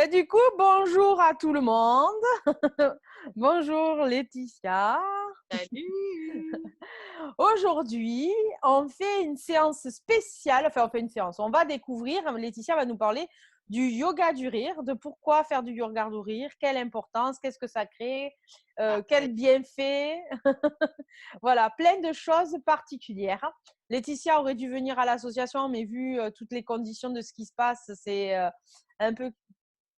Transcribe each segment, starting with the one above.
Du coup, bonjour à tout le monde. Bonjour Laetitia. Salut! Aujourd'hui, on fait une séance spéciale. Enfin, on fait une séance. On va découvrir, Laetitia va nous parler du yoga du rire, de pourquoi faire du yoga du rire, quelle importance, qu'est-ce que ça crée, Parfait. quel bienfait. Voilà, plein de choses particulières. Laetitia aurait dû venir à l'association, mais vu toutes les conditions de ce qui se passe, c'est un peu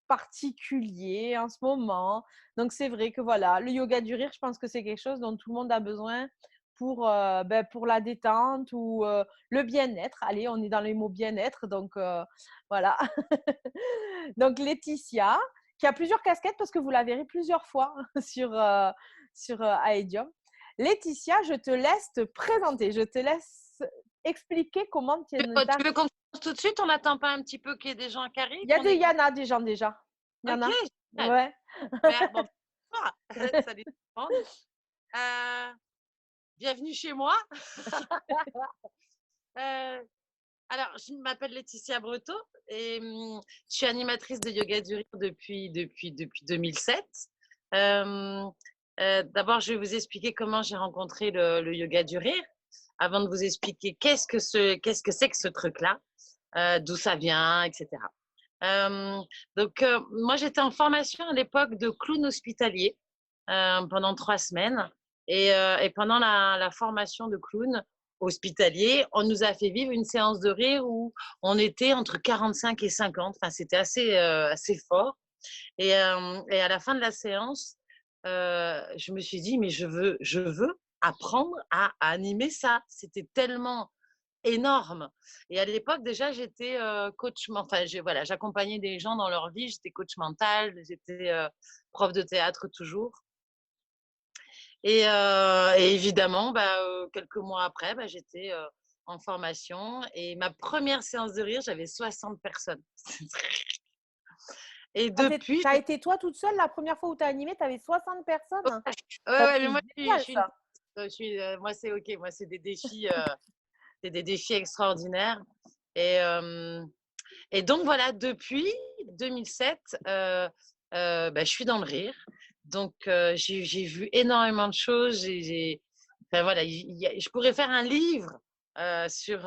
particulier en ce moment. Donc, c'est vrai que voilà, le yoga du rire, je pense que c'est quelque chose dont tout le monde a besoin pour la détente ou le bien-être. Allez, on est dans les mots bien-être, donc voilà. Donc, Laetitia, qui a plusieurs casquettes parce que vous la verrez plusieurs fois sur Aedium. Laetitia, je te laisse te présenter, je te laisse expliquer comment tu es. Tu veux qu'on commence tout de suite? On n'attend pas un petit peu qu'il y ait des gens qui arrivent? Il y en a des gens déjà. Il y en Ok, a. génial. Ouais. Bon, bonsoir. Salut tout le monde. Euh, Bienvenue chez moi. Euh, alors, je m'appelle Laetitia Breteau et je suis animatrice de yoga du rire depuis 2007. Euh, D'abord, je vais vous expliquer comment j'ai rencontré le yoga du rire avant de vous expliquer qu'est-ce que c'est que ce truc-là, d'où ça vient, etc. Moi, j'étais en formation à l'époque de clown hospitalier pendant 3 semaines. Et pendant la formation de clown hospitalier, on nous a fait vivre une séance de rire où on était entre 45 et 50. Enfin, c'était assez fort. Et à la fin de la séance, je me suis dit, mais je veux apprendre à animer ça. C'était tellement énorme. Et à l'époque, déjà, j'étais coach, enfin, voilà, j'accompagnais des gens dans leur vie, j'étais coach mental, j'étais prof de théâtre toujours. Et évidemment, quelques mois après, j'étais en formation et ma première séance de rire, j'avais 60 personnes. Et Tu depuis, as été toi toute seule la première fois où tu as animé, tu avais 60 personnes. ouais, mais C'est moi, je génial suis ça. moi, c'est OK. Moi, c'est des défis extraordinaires. Et, et donc, voilà, depuis 2007, je suis dans le rire. Donc, j'ai vu énormément de choses. Enfin, voilà, je pourrais faire un livre sur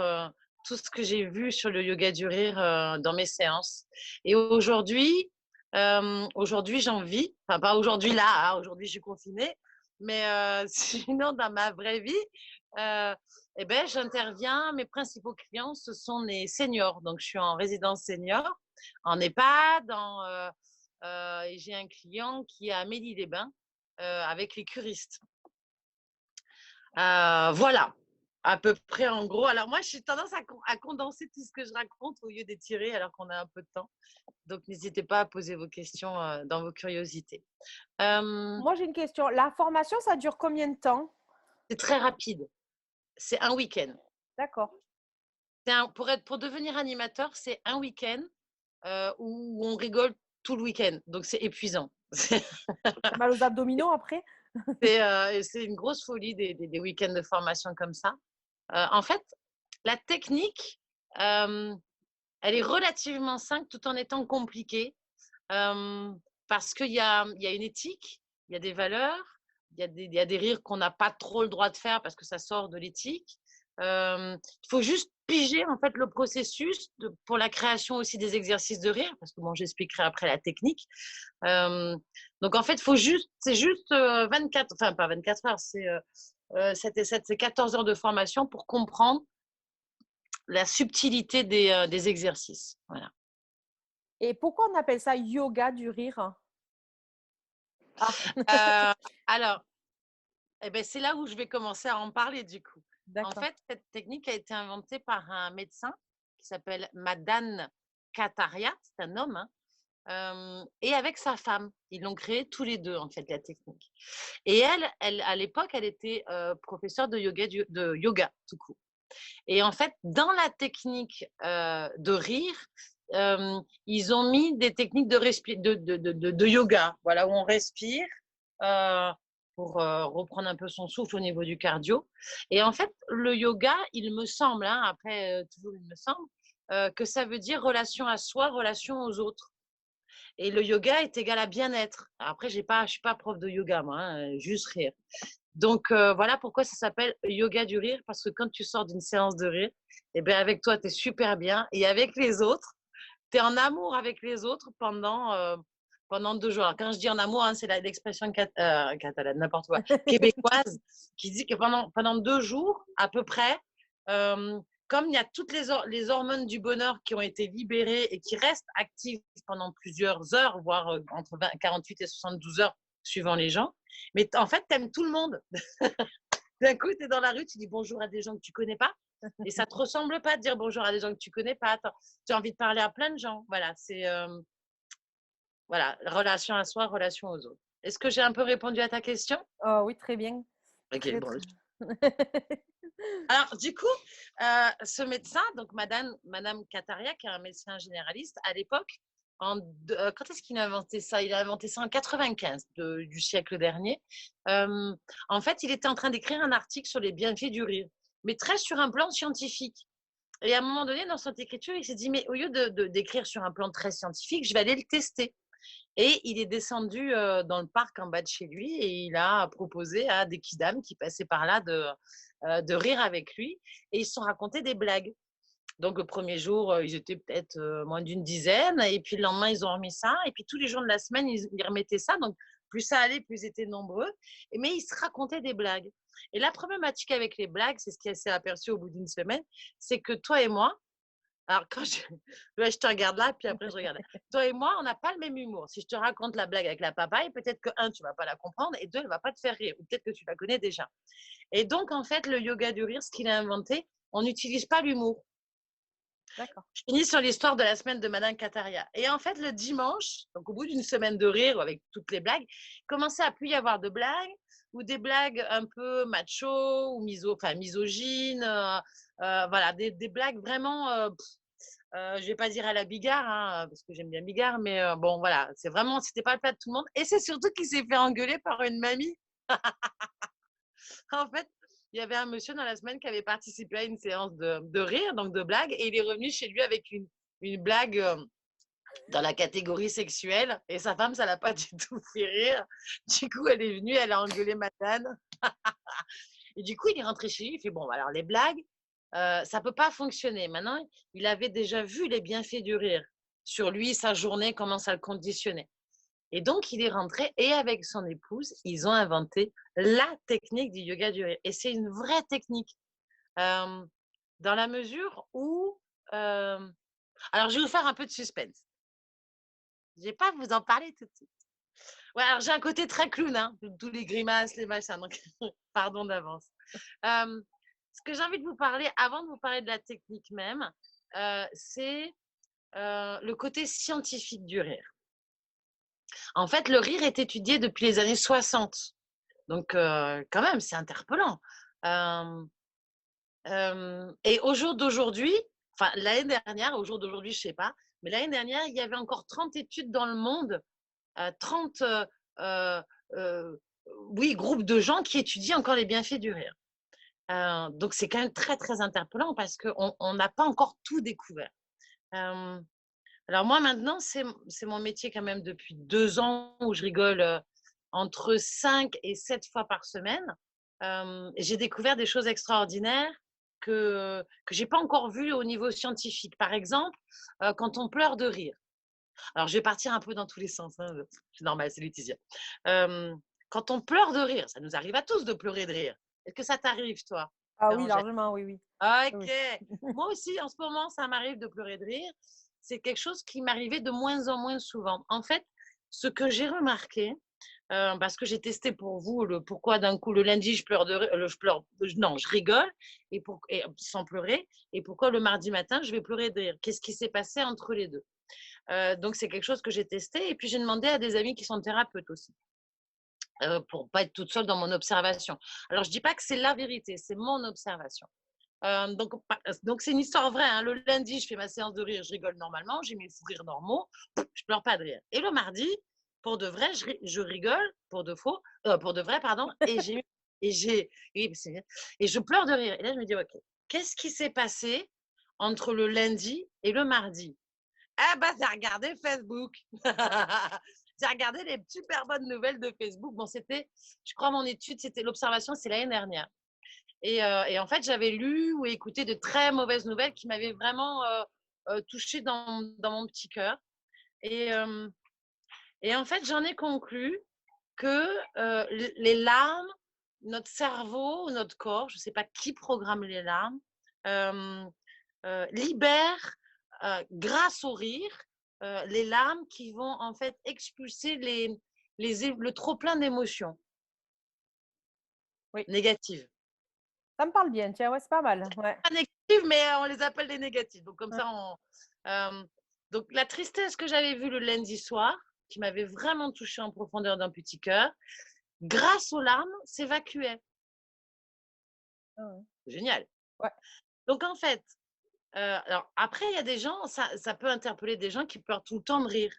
tout ce que j'ai vu sur le yoga du rire dans mes séances. Et aujourd'hui, j'en vis. Enfin, pas aujourd'hui là, hein, aujourd'hui, je suis confinée. Mais sinon, dans ma vraie vie, euh, j'interviens. Mes principaux clients, ce sont les seniors. Donc, je suis en résidence senior, en EHPAD, et j'ai un client qui est à Amélie-les-Bains avec les curistes. Voilà, à peu près en gros. Alors, moi, j'ai tendance à condenser tout ce que je raconte au lieu d'étirer alors qu'on a un peu de temps. Donc, n'hésitez pas à poser vos questions dans vos curiosités. Moi, j'ai une question. La formation, ça dure combien de temps? C'est très rapide. C'est un week-end. D'accord. Pour devenir animateur, c'est un week-end où on rigole tout le week-end. Donc, c'est épuisant. Mal aux abdominaux après? C'est une grosse folie des week-ends de formation comme ça. En fait, la technique, elle est relativement simple tout en étant compliquée parce qu'il y a une éthique, il y a des valeurs, il y a des rires qu'on n'a pas trop le droit de faire parce que ça sort de l'éthique. Il faut juste piger en fait le processus pour la création aussi des exercices de rire parce que bon, j'expliquerai après la technique. Donc en fait, c'est juste 24, enfin pas 24 heures, c'est 14 heures de formation pour comprendre la subtilité des exercices. Voilà. Et pourquoi on appelle ça yoga du rire? Ah, Euh, alors, c'est là où je vais commencer à en parler du coup. En d'accord. fait, cette technique a été inventée par un médecin qui s'appelle Madan Kataria, c'est un homme, hein, et avec sa femme. Ils l'ont créée tous les deux, en fait, la technique. Et elle à l'époque, elle était professeure de yoga tout court. Et en fait, dans la technique de rire, ils ont mis des techniques de yoga, voilà, où on respire pour reprendre un peu son souffle au niveau du cardio. Et en fait, le yoga, il me semble, hein, après toujours il me semble, que ça veut dire relation à soi, relation aux autres. Et le yoga est égal à bien-être. Après, je ne suis pas prof de yoga, moi, hein, juste rire. Donc, voilà pourquoi ça s'appelle yoga du rire, parce que quand tu sors d'une séance de rire, eh bien, avec toi, tu es super bien. Et avec les autres, tu es en amour avec les autres pendant 2 jours. Alors, quand je dis en amour, hein, c'est l'expression catalane, n'importe quoi, québécoise, qui dit que pendant 2 jours, à peu près, comme il y a toutes les hormones du bonheur qui ont été libérées et qui restent actives pendant plusieurs heures, voire entre 48 et 72 heures, suivant les gens, mais en fait, tu aimes tout le monde. D'un coup, tu es dans la rue, tu dis bonjour à des gens que tu connais pas. Et ça te ressemble pas de dire bonjour à des gens que tu connais pas. Tu as envie de parler à plein de gens. Voilà, c'est voilà, relation à soi, relation aux autres. Est-ce que j'ai un peu répondu à ta question? Oh oui, très bien. Ok, Très, bon. très. Alors, du coup, ce médecin, donc Madame Kataria, qui est un médecin généraliste, à l'époque, quand est-ce qu'il a inventé ça? Il a inventé ça en 95 du siècle dernier. En fait, il était en train d'écrire un article sur les bienfaits du rire, mais très sur un plan scientifique. Et à un moment donné, dans cette écriture, il s'est dit, mais au lieu d'écrire sur un plan très scientifique, je vais aller le tester. Et il est descendu dans le parc en bas de chez lui et il a proposé à des kidams qui passaient par là de rire avec lui. Et ils se sont racontés des blagues. Donc, le premier jour, ils étaient peut-être moins d'une dizaine. Et puis, le lendemain, ils ont remis ça. Et puis, tous les jours de la semaine, ils remettaient ça. Donc, plus ça allait, plus ils étaient nombreux. Mais ils se racontaient des blagues. Et la problématique avec les blagues, c'est ce qui s'est aperçu au bout d'une semaine, c'est que toi et moi, alors quand ouais, je te regarde là, puis après je regarde là. Toi et moi, on n'a pas le même humour. Si je te raconte la blague avec la papaye, peut-être que, un, tu vas pas la comprendre, et deux, elle va pas te faire rire. Ou peut-être que tu la connais déjà. Et donc, en fait, le yoga du rire, ce qu'il a inventé, on n'utilise pas l'humour. D'accord. Je finis sur l'histoire de la semaine de Madame Kataria. Et en fait, le dimanche, donc au bout d'une semaine de rire avec toutes les blagues, commençait à plus y avoir de blagues ou des blagues un peu macho ou misogynes. Voilà, des blagues vraiment, je ne vais pas dire à la Bigard, hein, parce que j'aime bien Bigard, mais bon, voilà, c'était pas le plat de tout le monde. Et c'est surtout qu'il s'est fait engueuler par une mamie. En fait, il y avait un monsieur dans la semaine qui avait participé à une séance de rire, donc de blagues, et il est revenu chez lui avec une blague dans la catégorie sexuelle, et sa femme, ça l'a pas du tout fait rire. Du coup, elle est venue, elle a engueulé Matane. Et du coup, il est rentré chez lui, il fait, bon, alors les blagues, ça peut pas fonctionner. Maintenant, il avait déjà vu les bienfaits du rire sur lui, sa journée, comment ça le conditionnait. Et donc, il est rentré et avec son épouse, ils ont inventé la technique du yoga du rire. Et c'est une vraie technique. Euh, dans la mesure où... euh, alors, je vais vous faire un peu de suspense. Je ne vais pas vous en parler tout de suite. Ouais, alors j'ai un côté très clown, hein, tous les grimaces, les machins, donc pardon d'avance. Ce que j'ai envie de vous parler, avant de vous parler de la technique même, c'est le côté scientifique du rire. En fait, le rire est étudié depuis les années 60. Donc, quand même, c'est interpellant. Et au jour d'aujourd'hui, enfin, l'année dernière, au jour d'aujourd'hui, je ne sais pas, mais l'année dernière, il y avait encore 30 études dans le monde, 30 oui, groupes de gens qui étudient encore les bienfaits du rire. Donc, c'est quand même très, très interpellant parce qu'on n'a pas encore tout découvert. Alors moi, maintenant, c'est mon métier quand même depuis 2 ans où je rigole entre 5 et 7 fois par semaine. J'ai découvert des choses extraordinaires que je n'ai pas encore vues au niveau scientifique. Par exemple, quand on pleure de rire. Alors, je vais partir un peu dans tous les sens, hein, c'est normal, c'est Laetitia. Quand on pleure de rire, ça nous arrive à tous de pleurer de rire. Est-ce que ça t'arrive, toi, Ah oui, Bérangère? largement, oui, oui. Ok. Oui. Moi aussi, en ce moment, ça m'arrive de pleurer de rire. C'est quelque chose qui m'arrivait de moins en moins souvent. En fait, ce que j'ai remarqué, parce que j'ai testé pour vous le pourquoi d'un coup le lundi je pleure de rire, non, je rigole et sans pleurer, et pourquoi le mardi matin je vais pleurer de rire. Qu'est-ce qui s'est passé entre les deux? Donc c'est quelque chose que j'ai testé et puis j'ai demandé à des amis qui sont thérapeutes aussi. Pour pas être toute seule dans mon observation. Alors je dis pas que c'est la vérité, c'est mon observation. Donc c'est une histoire vraie, hein. Le lundi, je fais ma séance de rire, je rigole normalement, j'ai mes fous rires normaux, je pleure pas de rire. Et le mardi, pour de vrai, je rigole, pour de vrai, pardon, et j'ai, oui, et je pleure de rire. Et là, je me dis, ok, qu'est-ce qui s'est passé entre le lundi et le mardi? Eh ben, j'ai regardé Facebook. J'ai regardé les super bonnes nouvelles de Facebook. Bon, c'était, je crois, mon étude, c'était l'observation, c'est l'année dernière. Et en fait, j'avais lu ou écouté de très mauvaises nouvelles qui m'avaient vraiment touchée dans mon petit cœur. Et, euh, et en fait, j'en ai conclu que les larmes, notre cerveau, notre corps, je ne sais pas qui programme les larmes, euh, libère, grâce au rire, les larmes qui vont en fait expulser le trop-plein d'émotions Oui, négatives. ça me parle bien, tiens, ouais, c'est pas mal. Ouais. Pas négatives, mais on les appelle des négatives. Donc comme Ouais. ça, donc la tristesse que j'avais vue le lundi soir, qui m'avait vraiment touchée en profondeur d'un petit cœur, grâce aux larmes, s'évacuait. Ouais. Génial. Ouais. Donc en fait, alors après, il y a des gens, ça peut interpeller des gens qui pleurent tout le temps de rire.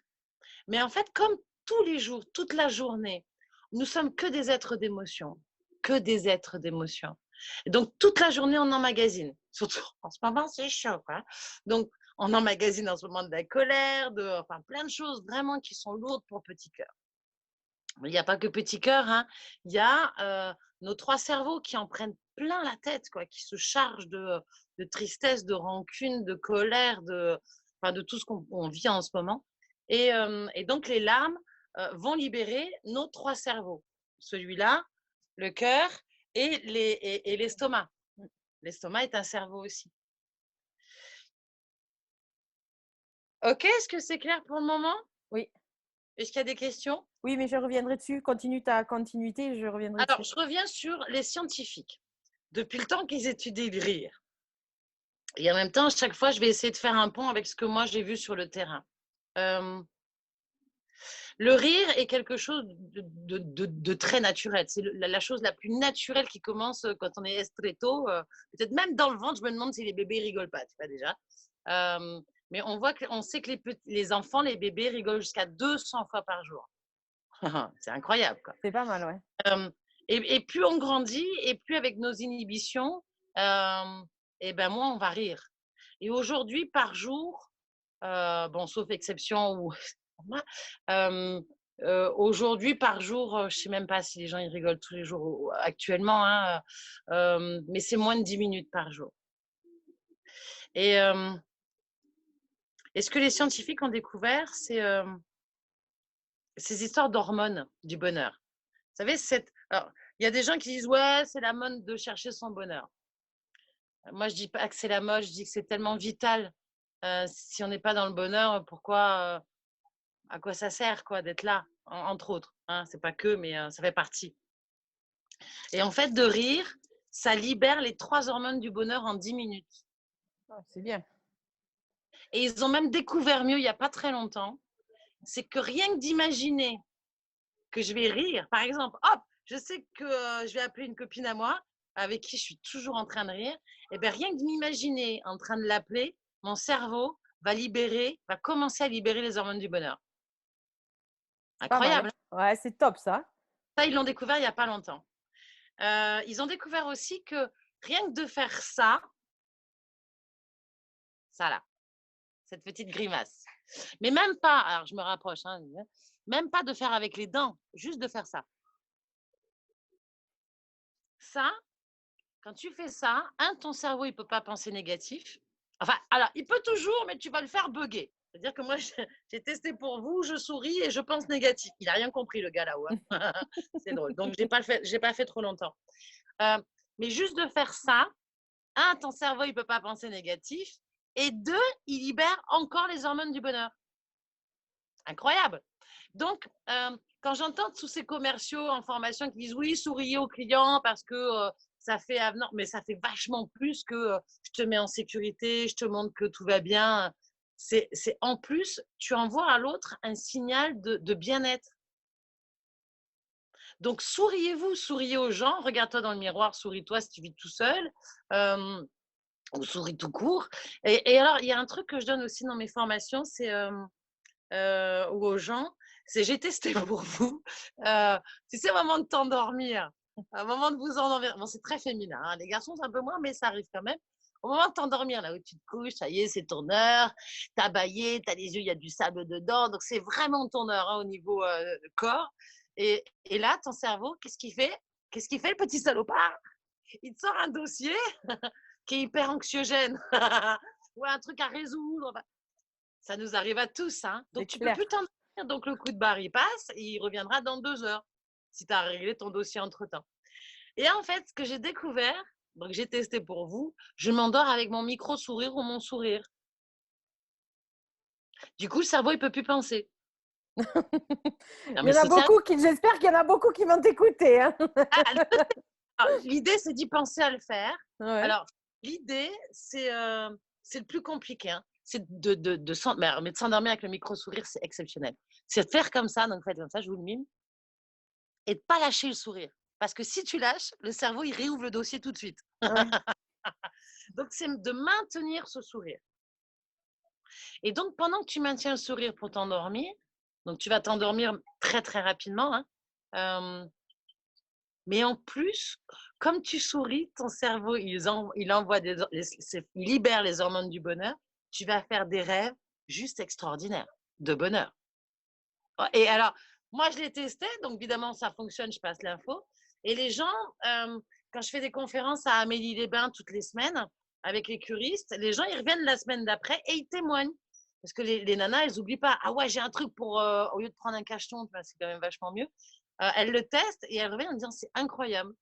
Mais en fait, comme tous les jours, toute la journée, nous sommes que des êtres d'émotion, que des êtres d'émotion. Et donc toute la journée, on emmagasine. Surtout en ce moment, c'est chaud, quoi. Donc on emmagasine en ce moment de la colère, enfin plein de choses vraiment qui sont lourdes pour petit cœur. Il n'y a pas que petit cœur, hein. Il y a nos trois cerveaux qui en prennent plein la tête, quoi, qui se chargent de tristesse, de rancune, de colère, enfin, de tout ce qu'on vit en ce moment. Et donc, les larmes vont libérer nos trois cerveaux. Celui-là, le cœur et l'estomac. L'estomac est un cerveau aussi. Ok, est-ce que c'est clair pour le moment? Oui. Est-ce qu'il y a des questions? Oui, mais je reviendrai dessus. Continue ta continuité, je reviendrai Alors, dessus. je reviens sur les scientifiques. Depuis le temps qu'ils étudient le rire. Et en même temps, à chaque fois, je vais essayer de faire un pont avec ce que moi j'ai vu sur le terrain. Euh, le rire est quelque chose de très naturel. C'est la chose la plus naturelle qui commence quand on est estréto. Peut-être même dans le ventre, je me demande si les bébés rigolent pas, tu vois déjà. Mais on sait que les enfants, les bébés rigolent jusqu'à 200 fois par jour. C'est incroyable, quoi. C'est pas mal, ouais. Et plus on grandit, et plus avec nos inhibitions, et ben moins on va rire. Et aujourd'hui, par jour, bon, sauf exception où aujourd'hui par jour, je sais même pas si les gens ils rigolent tous les jours actuellement, hein, mais c'est moins de 10 minutes par jour. Et ce que les scientifiques ont découvert, c'est ces histoires d'hormones du bonheur. Vous savez, alors, il y a des gens qui disent ouais, c'est la mode de chercher son bonheur. Moi, je dis pas que c'est la mode, je dis que c'est tellement vital. Si on n'est pas dans le bonheur, pourquoi, à quoi ça sert, quoi, d'être là, entre autres, hein, c'est pas que, mais ça fait partie. Et en fait, de rire, ça libère les 3 hormones du bonheur en 10 minutes. Ah, c'est bien. Et ils ont même découvert mieux il n'y a pas très longtemps, c'est que rien que d'imaginer que je vais rire, par exemple, hop, je sais que je vais appeler une copine à moi, avec qui je suis toujours en train de rire, et bien rien que de m'imaginer en train de l'appeler, mon cerveau va commencer à libérer les hormones du bonheur. C'est pas mal. Incroyable. Ouais, c'est top ça. Ça, ils l'ont découvert il n'y a pas longtemps. Ils ont découvert aussi que rien que de faire ça là, cette petite grimace. Mais même pas, alors je me rapproche, hein, même pas de faire avec les dents, juste de faire ça. Ça, quand tu fais ça, ton cerveau, il ne peut pas penser négatif. Enfin, alors, il peut toujours, mais tu vas le faire bugger. C'est-à-dire que moi, j'ai testé pour vous, je souris et je pense négatif. Il n'a rien compris, le gars là-haut. Hein. C'est drôle. Donc, je n'ai pas fait trop longtemps. Mais juste de faire ça, ton cerveau, il ne peut pas penser négatif. Et 2, il libère encore les hormones du bonheur. Incroyable. Donc, quand j'entends tous ces commerciaux en formation qui disent oui, souriez aux clients parce que ça fait avenant, mais ça fait vachement plus que je te mets en sécurité, je te montre que tout va bien. C'est en plus, tu envoies à l'autre un signal de bien-être. Donc, souriez-vous, souriez aux gens, regarde-toi dans le miroir, souris-toi si tu vis tout seul, ou souris tout court. Et alors, il y a un truc que je donne aussi dans mes formations, c'est ou aux gens, c'est j'ai testé pour vous. Si c'est un moment de t'endormir, un moment de vous endormir, bon, c'est très féminin, hein. Les garçons, c'est un peu moins, mais ça arrive quand même. Au moment de t'endormir, là où tu te couches, ça y est, c'est ton heure, t'as baillé, t'as les yeux, il y a du sable dedans, donc c'est vraiment ton heure hein, au niveau corps. Et là, ton cerveau, qu'est-ce qu'il fait? Qu'est-ce qu'il fait, le petit salopard? Il te sort un dossier qui est hyper anxiogène ou un truc à résoudre. Ça nous arrive à tous. Hein. C'est Donc, tu peux clair. plus t'endormir. Donc, le coup de barre, il passe et il reviendra dans 2 heures si tu as réglé ton dossier entre-temps. Et en fait, ce que j'ai découvert, donc j'ai testé pour vous, je m'endors avec mon micro-sourire ou mon sourire. Du coup, le cerveau, il peut plus penser. Non, Il y mais en a c'est sérieux. beaucoup qui, j'espère qu'il y en a beaucoup qui vont t'écouter. Hein. L'idée, c'est d'y penser à le faire. Ouais. Alors, l'idée, c'est le plus compliqué. Hein. C'est de s'endormir avec le micro-sourire, c'est exceptionnel. C'est de faire comme ça, donc faites comme ça, je vous le mime, et de pas lâcher le sourire. Parce que si tu lâches, le cerveau, il réouvre le dossier tout de suite. Ouais. Donc, c'est de maintenir ce sourire. Et donc, pendant que tu maintiens le sourire pour t'endormir, donc tu vas t'endormir très, très rapidement, hein, mais en plus, comme tu souris, ton cerveau, il envoie il libère les hormones du bonheur. Tu vas faire des rêves juste extraordinaires de bonheur. Et alors, moi, je l'ai testé, donc évidemment, ça fonctionne, je passe l'info. Et les gens, quand je fais des conférences à Amélie-les-Bains toutes les semaines avec les curistes, les gens, ils reviennent la semaine d'après et ils témoignent. Parce que les nanas, elles n'oublient pas. Ah ouais, j'ai un truc pour, au lieu de prendre un cacheton, c'est quand même vachement mieux. Elles le testent et elles reviennent en disant c'est incroyable.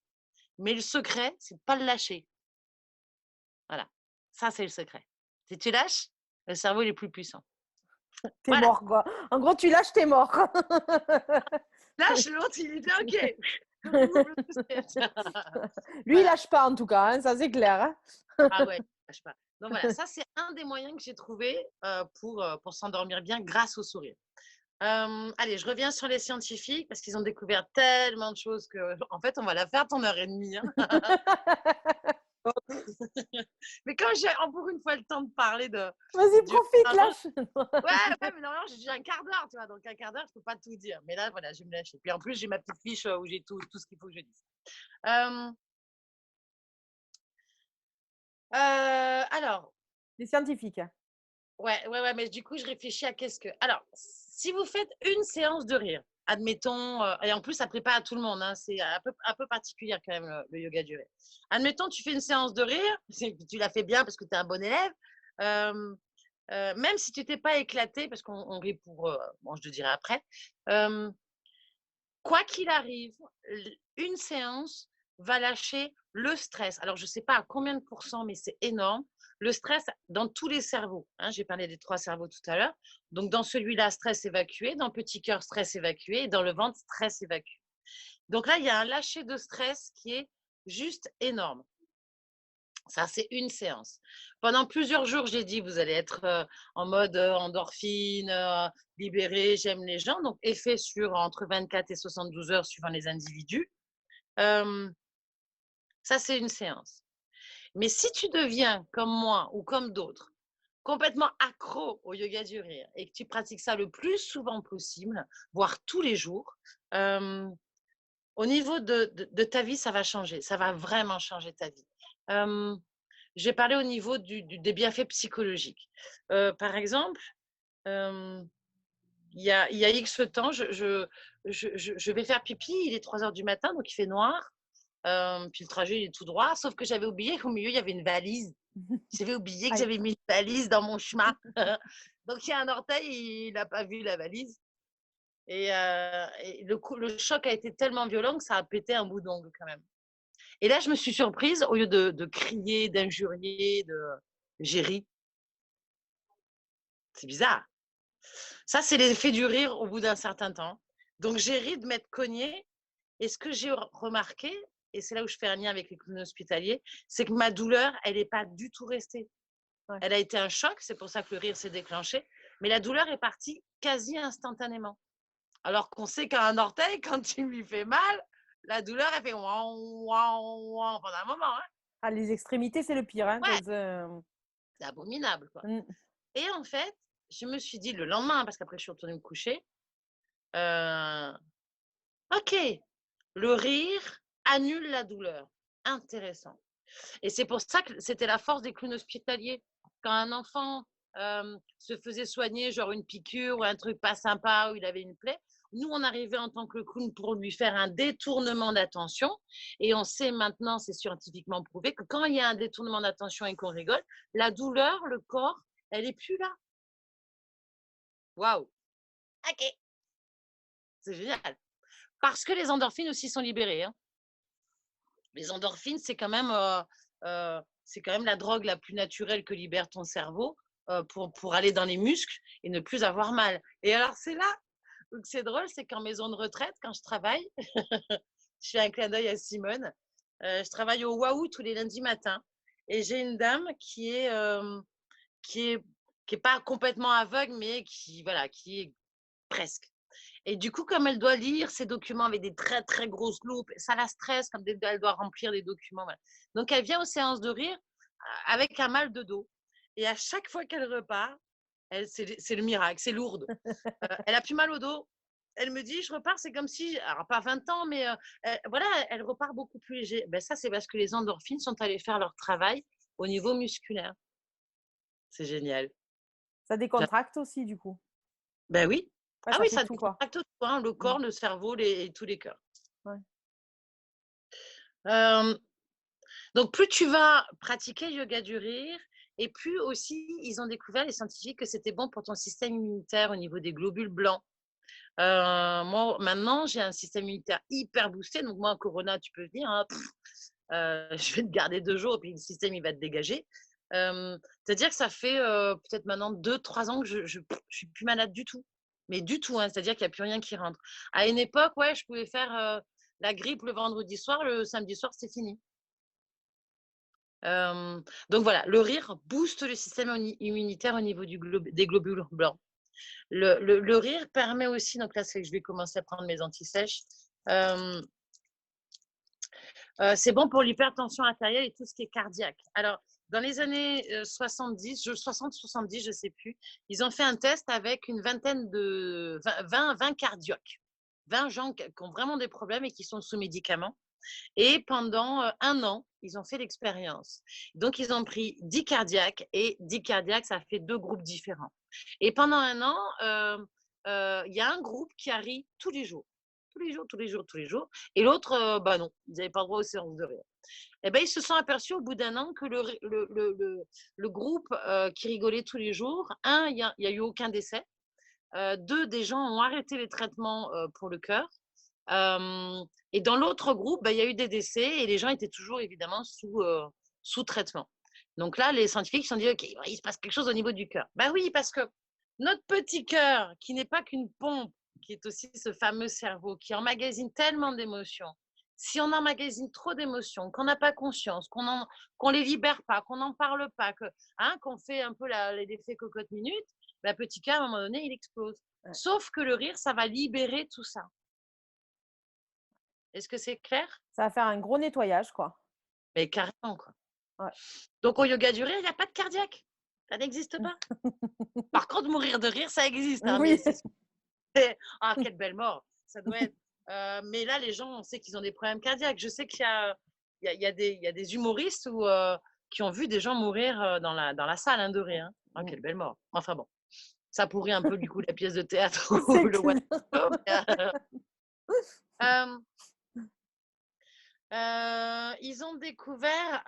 Mais le secret, c'est de ne pas le lâcher. Voilà. Ça, c'est le secret. Si tu lâches, le cerveau, il est plus puissant. T'es Voilà. mort, quoi. En gros, tu lâches, t'es mort. Lâche l'autre, il fait OK. Lui, il Voilà. lâche pas, en tout cas. Hein, ça, c'est clair. Hein. Ah ouais, lâche pas. Donc voilà, ça, c'est un des moyens que j'ai trouvé pour s'endormir bien grâce au sourire. Allez, je reviens sur les scientifiques parce qu'ils ont découvert tellement de choses que, en fait, on va la faire ton heure et demie. Hein. Mais quand j'ai pour une fois le temps de parler Vas-y, du. profite, lâche. Ouais, mais normalement, j'ai un quart d'heure, tu vois. Donc, un quart d'heure, je peux pas tout dire. Mais là, voilà, je vais me lâcher. Puis en plus, j'ai ma petite fiche où j'ai tout ce qu'il faut que je dise. Euh, alors, Les scientifiques. ouais, mais du coup, je réfléchis à qu'est-ce que. Alors, si vous faites une séance de rire, admettons, et en plus, ça ne plaît pas à tout le monde, hein, c'est un peu particulier quand même le yoga du rire. Admettons, tu fais une séance de rire, tu la fais bien parce que tu es un bon élève. Même si tu t'es pas éclaté, parce qu'on rit pour, bon, je te dirai après, quoi qu'il arrive, une séance va lâcher le stress. Alors, je ne sais pas à combien de pourcents, mais c'est énorme. Le stress dans tous les cerveaux. Hein, j'ai parlé des 3 cerveaux tout à l'heure. Donc, dans celui-là, stress évacué. Dans le petit cœur, stress évacué. Et dans le ventre, stress évacué. Donc là, il y a un lâcher de stress qui est juste énorme. Ça, c'est une séance. Pendant plusieurs jours, j'ai dit, vous allez être en mode endorphine, libéré, j'aime les gens. Donc, effet sur entre 24 et 72 heures suivant les individus. Ça, c'est une séance. Mais si tu deviens, comme moi ou comme d'autres, complètement accro au yoga du rire et que tu pratiques ça le plus souvent possible, voire tous les jours, au niveau de ta vie, ça va changer. Ça va vraiment changer ta vie. J'ai parlé au niveau des bienfaits psychologiques. Par exemple, il y a X temps, je vais faire pipi, il est 3 heures du matin, donc il fait noir. Puis le trajet, il est tout droit, sauf que j'avais oublié qu'au milieu, il y avait une valise. J'avais oublié que j'avais mis une valise dans mon chemin. Donc, il y a un orteil, il n'a pas vu la valise. Et le choc a été tellement violent que ça a pété un bout d'ongle quand même. Et là, je me suis surprise, au lieu de crier, d'injurier, j'ai ri. C'est bizarre. Ça, c'est l'effet du rire au bout d'un certain temps. Donc, j'ai ri de m'être cognée. Et ce que j'ai remarqué, et c'est là où je fais un lien avec les clowns hospitaliers, c'est que ma douleur, elle n'est pas du tout restée. Ouais. Elle a été un choc, c'est pour ça que le rire s'est déclenché. Mais la douleur est partie quasi instantanément. Alors qu'on sait qu'un orteil, quand tu lui fais mal, la douleur, elle fait ouan, ouan, ouan pendant un moment. Hein. Ah, les extrémités, c'est le pire. Hein, ouais. C'est abominable. Quoi. Et en fait, je me suis dit le lendemain, parce qu'après, je suis retournée me coucher, OK, le rire annule la douleur. Intéressant. Et c'est pour ça que c'était la force des clowns hospitaliers. Quand un enfant se faisait soigner, genre une piqûre ou un truc pas sympa, où il avait une plaie, nous, on arrivait en tant que clown pour lui faire un détournement d'attention. Et on sait maintenant, c'est scientifiquement prouvé, que quand il y a un détournement d'attention et qu'on rigole, la douleur, le corps, elle est plus là. Waouh! Ok, c'est génial. Parce que les endorphines aussi sont libérées, hein. Les endorphines, c'est quand même la drogue la plus naturelle que libère ton cerveau pour aller dans les muscles et ne plus avoir mal. Et alors, c'est là où c'est drôle, c'est qu'en maison de retraite, quand je travaille, je fais un clin d'œil à Simone, je travaille au Waouh tous les lundis matins et j'ai une dame qui est, qui est pas complètement aveugle, mais voilà, qui est presque. Et du coup, comme elle doit lire ces documents avec des très, très grosses loupes, ça la stresse comme elle doit remplir des documents. Voilà. Donc, elle vient aux séances de rire avec un mal de dos. Et à chaque fois qu'elle repart, c'est le miracle, c'est lourde. Elle a plus mal au dos. Elle me dit, je repars, c'est comme si, alors pas 20 ans, mais voilà, elle repart beaucoup plus léger. Ben, ça, c'est parce que les endorphines sont allées faire leur travail au niveau musculaire. C'est génial. Ça décontracte aussi, du coup. Ben oui. Ouais, Ah ça oui, fait ça tout, quoi. décontracte tout, hein, le Mm. corps, le cerveau et tous les cœurs. Ouais. Euh, Donc, plus tu vas pratiquer le yoga du rire, et plus aussi, ils ont découvert, les scientifiques, que c'était bon pour ton système immunitaire au niveau des globules blancs. Moi, maintenant, j'ai un système immunitaire hyper boosté. Donc, moi, Corona, tu peux venir, hein, je vais te garder 2 jours, et puis le système, il va te dégager. C'est-à-dire que ça fait peut-être maintenant 2-3 ans que je suis plus malade du tout. Mais du tout, hein, c'est-à-dire qu'il n'y a plus rien qui rentre. À une époque, ouais, je pouvais faire la grippe le vendredi soir, le samedi soir, c'est fini. Donc voilà, le rire booste le système immunitaire au niveau des globules blancs. Le rire permet aussi, donc là c'est que je vais commencer à prendre mes antisèches, c'est bon pour l'hypertension artérielle et tout ce qui est cardiaque. Alors, dans les années 70, 60-70, je ne sais plus, ils ont fait un test avec une vingtaine de 20 cardiaques, 20 gens qui ont vraiment des problèmes et qui sont sous médicaments. Et pendant 1 an, ils ont fait l'expérience. Donc, ils ont pris 10 cardiaques et 10 cardiaques, ça fait 2 groupes différents. Et pendant 1 an, il y a un groupe qui a ri tous les jours. Tous les jours, tous les jours, tous les jours. Et l'autre, bah non, ils n'avaient pas le droit aux séances de rire. Et ben, ils se sont aperçus au bout d'1 an que le groupe qui rigolait tous les jours, il n'y a eu aucun décès. 2, des gens ont arrêté les traitements pour le cœur. Et dans l'autre groupe, bah, il y a eu des décès et les gens étaient toujours évidemment sous traitement. Donc là, les scientifiques se sont dit, OK, il se passe quelque chose au niveau du cœur. Ben oui, parce que notre petit cœur, qui n'est pas qu'une pompe, qui est aussi ce fameux cerveau, qui emmagasine tellement d'émotions, si on emmagasine trop d'émotions, qu'on n'a pas conscience, qu'on les libère pas, qu'on n'en parle pas, qu'on fait un peu l'effet cocotte minute, le petit cœur, à un moment donné, il explose. Ouais. Sauf que le rire, ça va libérer tout ça. Est-ce que c'est clair? Ça va faire un gros nettoyage, quoi. Mais carrément, quoi. Ouais. Donc, au yoga du rire, il n'y a pas de cardiaque. Ça n'existe pas. Par contre, mourir de rire, ça existe. Hein, Oui. Ah, quelle belle mort. Ça doit être. Mais là, les gens, on sait qu'ils ont des problèmes cardiaques. Je sais qu'il y a des humoristes qui ont vu des gens mourir dans la salle hein, de rire. Hein. Ah, quelle belle mort. Enfin bon, ça pourrit un peu du coup la pièce de théâtre ou le one show. Ils ont découvert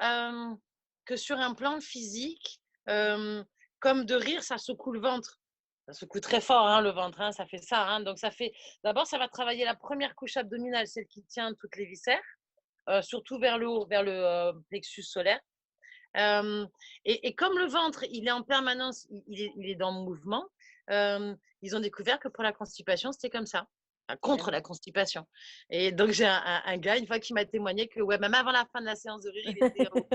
que sur un plan physique, comme de rire, ça secoue le ventre. Ça secoue très fort, hein, le ventre, hein, ça fait ça. Hein. Donc, d'abord, ça va travailler la première couche abdominale, celle qui tient toutes les viscères, surtout vers le haut, vers le plexus solaire. Et comme le ventre, il est en permanence, il est dans le mouvement, ils ont découvert que pour la constipation, c'était comme ça. Contre la constipation. Et donc, j'ai un gars, une fois, qui m'a témoigné que, ouais, même avant la fin de la séance de rire, il était aux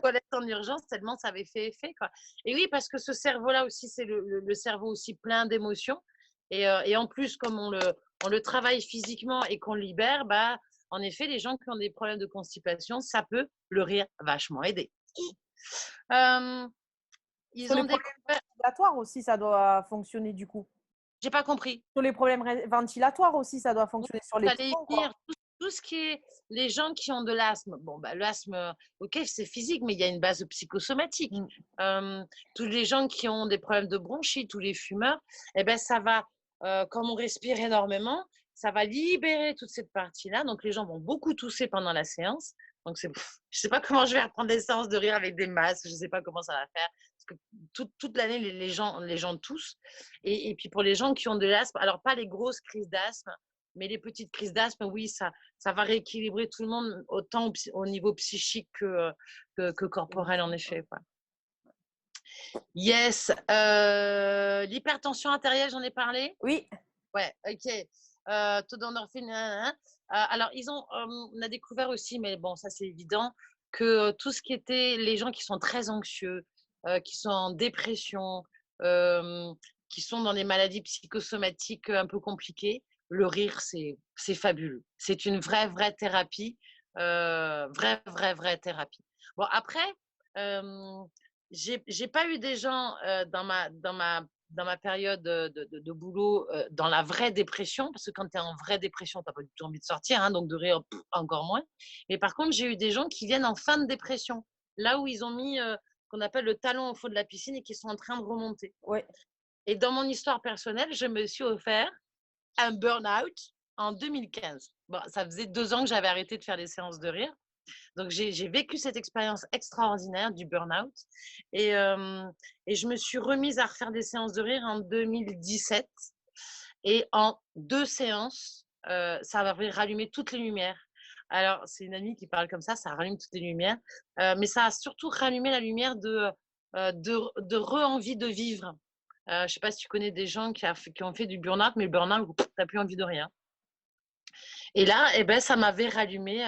toilettes en urgence, tellement ça avait fait effet, quoi. Et oui, parce que ce cerveau-là aussi, c'est le cerveau aussi plein d'émotions. Et en plus, comme on le travaille physiquement et qu'on le libère, bah, en effet, les gens qui ont des problèmes de constipation, ça peut le rire vachement aider. Ils Sur les ont problèmes découvert. ventilatoires aussi, ça doit fonctionner du coup. J'ai pas compris. Sur les problèmes ventilatoires aussi, ça doit fonctionner sur les J'allais y poumons, venir. quoi. tout ce qui est les gens qui ont de l'asthme, bon, bah, l'asthme, ok, c'est physique, mais il y a une base psychosomatique. Mm. Tous les gens qui ont des problèmes de bronchite, tous les fumeurs, eh ben, ça va, comme on respire énormément, ça va libérer toute cette partie-là. Donc, les gens vont beaucoup tousser pendant la séance. Donc, je ne sais pas comment je vais reprendre des séances de rire avec des masques, je ne sais pas comment ça va faire. Parce que toute l'année, les gens toussent. Et puis, pour les gens qui ont de l'asthme, alors pas les grosses crises d'asthme, mais les petites crises d'asthme, oui, ça va rééquilibrer tout le monde, autant au niveau psychique que corporel, en effet. Quoi. Yes. L'hypertension artérielle, j'en ai parlé. Oui. Ouais, ok. Taux d'endorphine. Alors, on a découvert aussi, mais bon, ça c'est évident, que tout ce qui était les gens qui sont très anxieux, qui sont en dépression, euh, qui sont dans des maladies psychosomatiques un peu compliquées, le rire, c'est fabuleux. C'est une vraie thérapie. Vraie thérapie. Bon, après, euh, j'ai pas eu des gens dans ma période de boulot dans la vraie dépression, parce que quand tu es en vraie dépression, tu n'as pas du tout envie de sortir, hein, donc de rire encore moins. Mais par contre, j'ai eu des gens qui viennent en fin de dépression, là où ils ont mis qu'on appelle le talon au fond de la piscine et qui sont en train de remonter. Ouais. Et dans mon histoire personnelle, je me suis offert un burn-out en 2015. Bon, ça faisait 2 ans que j'avais arrêté de faire des séances de rire. Donc, j'ai vécu cette expérience extraordinaire du burn-out et je me suis remise à refaire des séances de rire en 2017. Et en 2 séances, ça avait rallumé toutes les lumières. Alors, c'est une amie qui parle comme ça rallume toutes les lumières. Mais ça a surtout rallumé la lumière de re-envie de vivre. Je ne sais pas si tu connais des gens qui ont fait du burn-out, mais le burn-out, tu n'as plus envie de rien. Et là, eh ben, ça m'avait rallumé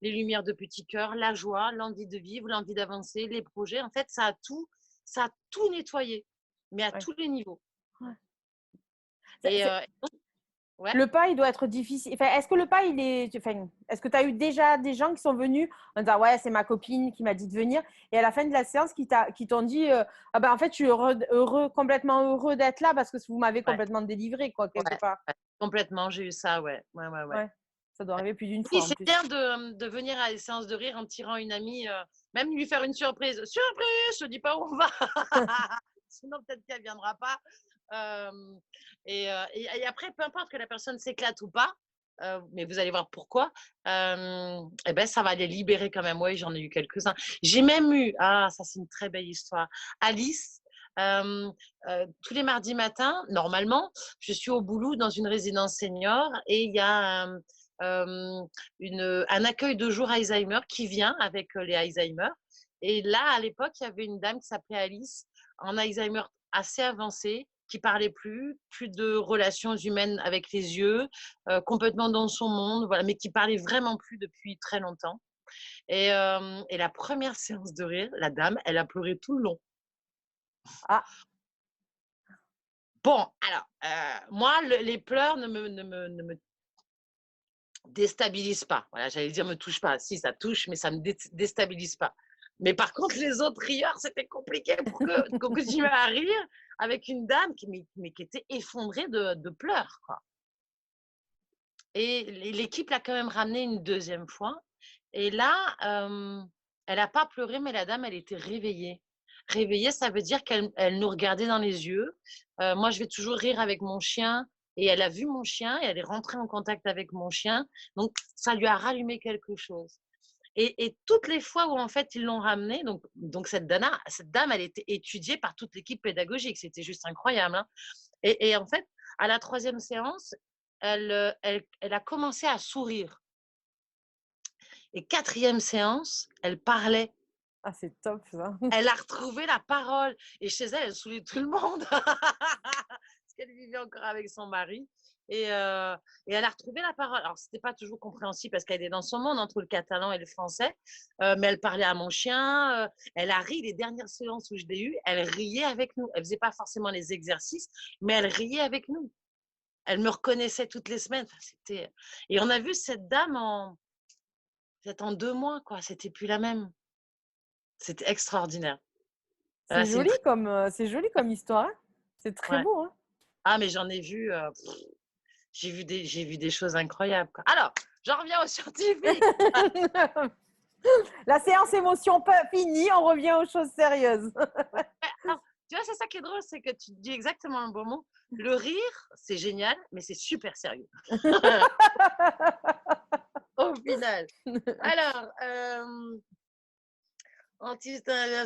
les lumières de petit cœur, la joie, l'envie de vivre, l'envie d'avancer, les projets. En fait, ça a tout nettoyé, mais à Ouais. tous les niveaux. Ouais. Et ouais. Le pas, il doit être difficile. Enfin, est-ce que le pas, il est. Enfin, est-ce que tu as eu déjà des gens qui sont venus en disant ouais, c'est ma copine qui m'a dit de venir, et à la fin de la séance, qui t'ont dit ah ben en fait, je suis complètement heureux d'être là parce que vous m'avez Ouais, complètement délivré, quoi, quelque ouais, part. ouais. Complètement, j'ai eu ça, ouais. Ouais. Ouais. Ça doit arriver plus d'une Oui, fois en c'est plus. bien de venir à des séances de rire en tirant une amie, même lui faire une surprise. Surprise, je te dis pas où on va. Sinon, peut-être qu'elle viendra pas. Et après, peu importe que la personne s'éclate ou pas, mais vous allez voir pourquoi, eh ben, ça va les libérer quand même. Oui, j'en ai eu quelques-uns. J'ai même eu, ça c'est une très belle histoire, Alice. Tous les mardis matins, normalement, je suis au boulot dans une résidence senior et il y a un accueil de jour Alzheimer qui vient avec les Alzheimer. Et là, à l'époque, il y avait une dame qui s'appelait Alice, en Alzheimer assez avancé, qui parlait plus de relations humaines avec les yeux, complètement dans son monde, voilà, mais qui parlait vraiment plus depuis très longtemps. Et la première séance de rire, la dame, elle a pleuré tout le long. Ah, Bon, alors, moi, les pleurs ne me déstabilise pas. Voilà, j'allais dire me touche pas. Si, ça touche, mais ça me déstabilise pas. Mais par contre, les autres rieurs, c'était compliqué pour qu'on continue à rire avec une dame qui était effondrée de pleurs, quoi. Et l'équipe l'a quand même ramenée une deuxième fois. Et là, elle n'a pas pleuré, mais la dame, elle était réveillée. Réveillée, ça veut dire qu'elle nous regardait dans les yeux. Moi, je vais toujours rire avec mon chien. Et elle a vu mon chien et elle est rentrée en contact avec mon chien. Donc, ça lui a rallumé quelque chose. Et toutes les fois où, en fait, ils l'ont ramenée, donc cette dame, elle était étudiée par toute l'équipe pédagogique. C'était juste incroyable. Hein. Et en fait, à la 3e séance, elle a commencé à sourire. Et 4e séance, elle parlait. ah c'est top ça. Elle a retrouvé la parole. Et chez elle, elle saoulait tout le monde. Parce qu'elle vivait encore avec son mari. Et elle a retrouvé la parole. Alors, ce n'était pas toujours compréhensible parce qu'elle est dans son monde entre le catalan et le français. Mais elle parlait à mon chien. Elle a ri les dernières séances où je l'ai eue. Elle riait avec nous. Elle ne faisait pas forcément les exercices, mais elle riait avec nous. Elle me reconnaissait toutes les semaines. Enfin, et on a vu cette dame peut-être en 2 mois, quoi. C'était plus la même. C'était extraordinaire. C'est C'est une joli très... comme, c'est joli comme histoire. Hein. C'est très ouais. beau. Hein. Ah, mais j'en ai vu. j'ai vu des choses incroyables, quoi. Alors, j'en reviens aux scientifiques. La séance émotion finie, on revient aux choses sérieuses. Ouais, alors, tu vois, c'est ça qui est drôle, c'est que tu dis exactement un bon mot. Le rire, c'est génial, mais c'est super sérieux. Au final. Alors,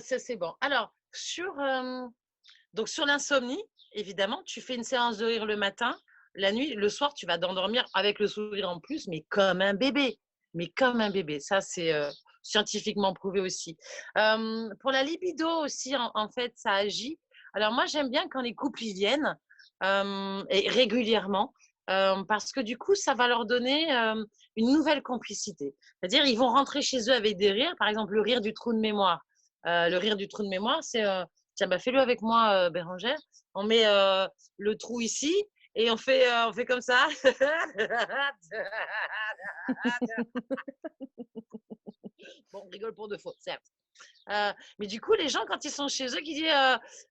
ça c'est bon. Alors, donc sur l'insomnie, évidemment, tu fais une séance de rire le matin, la nuit, le soir, tu vas t'endormir avec le sourire en plus, mais comme un bébé. Mais comme un bébé. Ça, c'est scientifiquement prouvé aussi. Pour la libido aussi, en fait, ça agit. Alors moi, j'aime bien quand les couples y viennent et régulièrement. Parce que du coup, ça va leur donner une nouvelle complicité. C'est-à-dire, ils vont rentrer chez eux avec des rires, par exemple, le rire du trou de mémoire. Le rire du trou de mémoire, c'est tiens, bah, fais-le avec moi, Bérangère. On met le trou ici et on fait comme ça. Bon, on rigole pour de faux, certes. Mais du coup, les gens, quand ils sont chez eux, qui disent,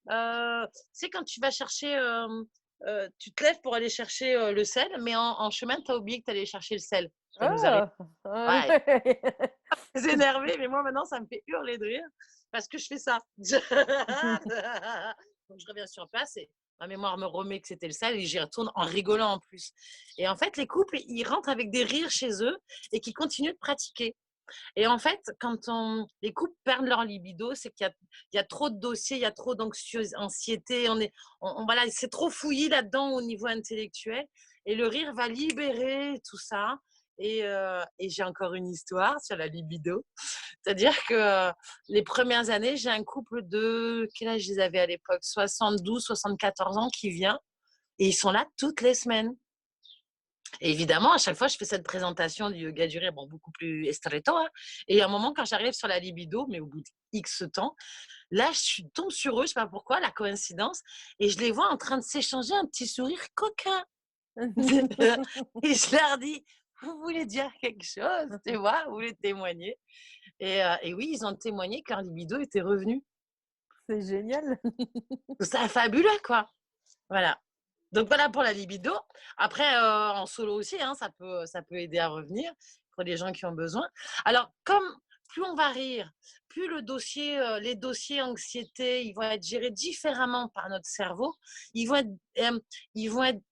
tu sais, quand tu vas chercher, tu te lèves pour aller chercher le sel, mais en chemin, tu as oublié que tu allais chercher le sel. Ça nous arrive. Ah, Ouais, ouais. très énervé, mais moi maintenant, ça me fait hurler de rire parce que je fais ça. Donc, je reviens sur place et ma mémoire me remet que c'était le sel et j'y retourne en rigolant en plus. Et en fait, les couples, ils rentrent avec des rires chez eux et qui continuent de pratiquer. Et en fait, les couples perdent leur libido, c'est qu'il y a trop de dossiers, il y a trop d'anxiété, voilà, c'est trop fouillis là-dedans au niveau intellectuel. Et le rire va libérer tout ça. Et j'ai encore une histoire sur la libido. C'est-à-dire que les premières années, j'ai un couple de, quel âge ils avaient à l'époque? 72, 74 ans qui vient. Et ils sont là toutes les semaines. Et évidemment, à chaque fois, je fais cette présentation du yoga du rire, bon, beaucoup plus estretto. Hein. Et à un moment, quand j'arrive sur la libido, mais au bout de X temps, là, je tombe sur eux, je ne sais pas pourquoi, la coïncidence, et je les vois en train de s'échanger un petit sourire coquin. Et je leur dis, vous voulez dire quelque chose, tu vois, vous voulez témoigner. Et oui, ils ont témoigné que leur libido était revenu. C'est génial. C'est fabuleux, quoi. Voilà. Donc voilà pour la libido. Après, en solo aussi, hein, ça peut aider à revenir pour les gens qui ont besoin. Alors, comme plus on va rire, plus les dossiers anxiété, ils vont être gérés différemment par notre cerveau. Ils vont être,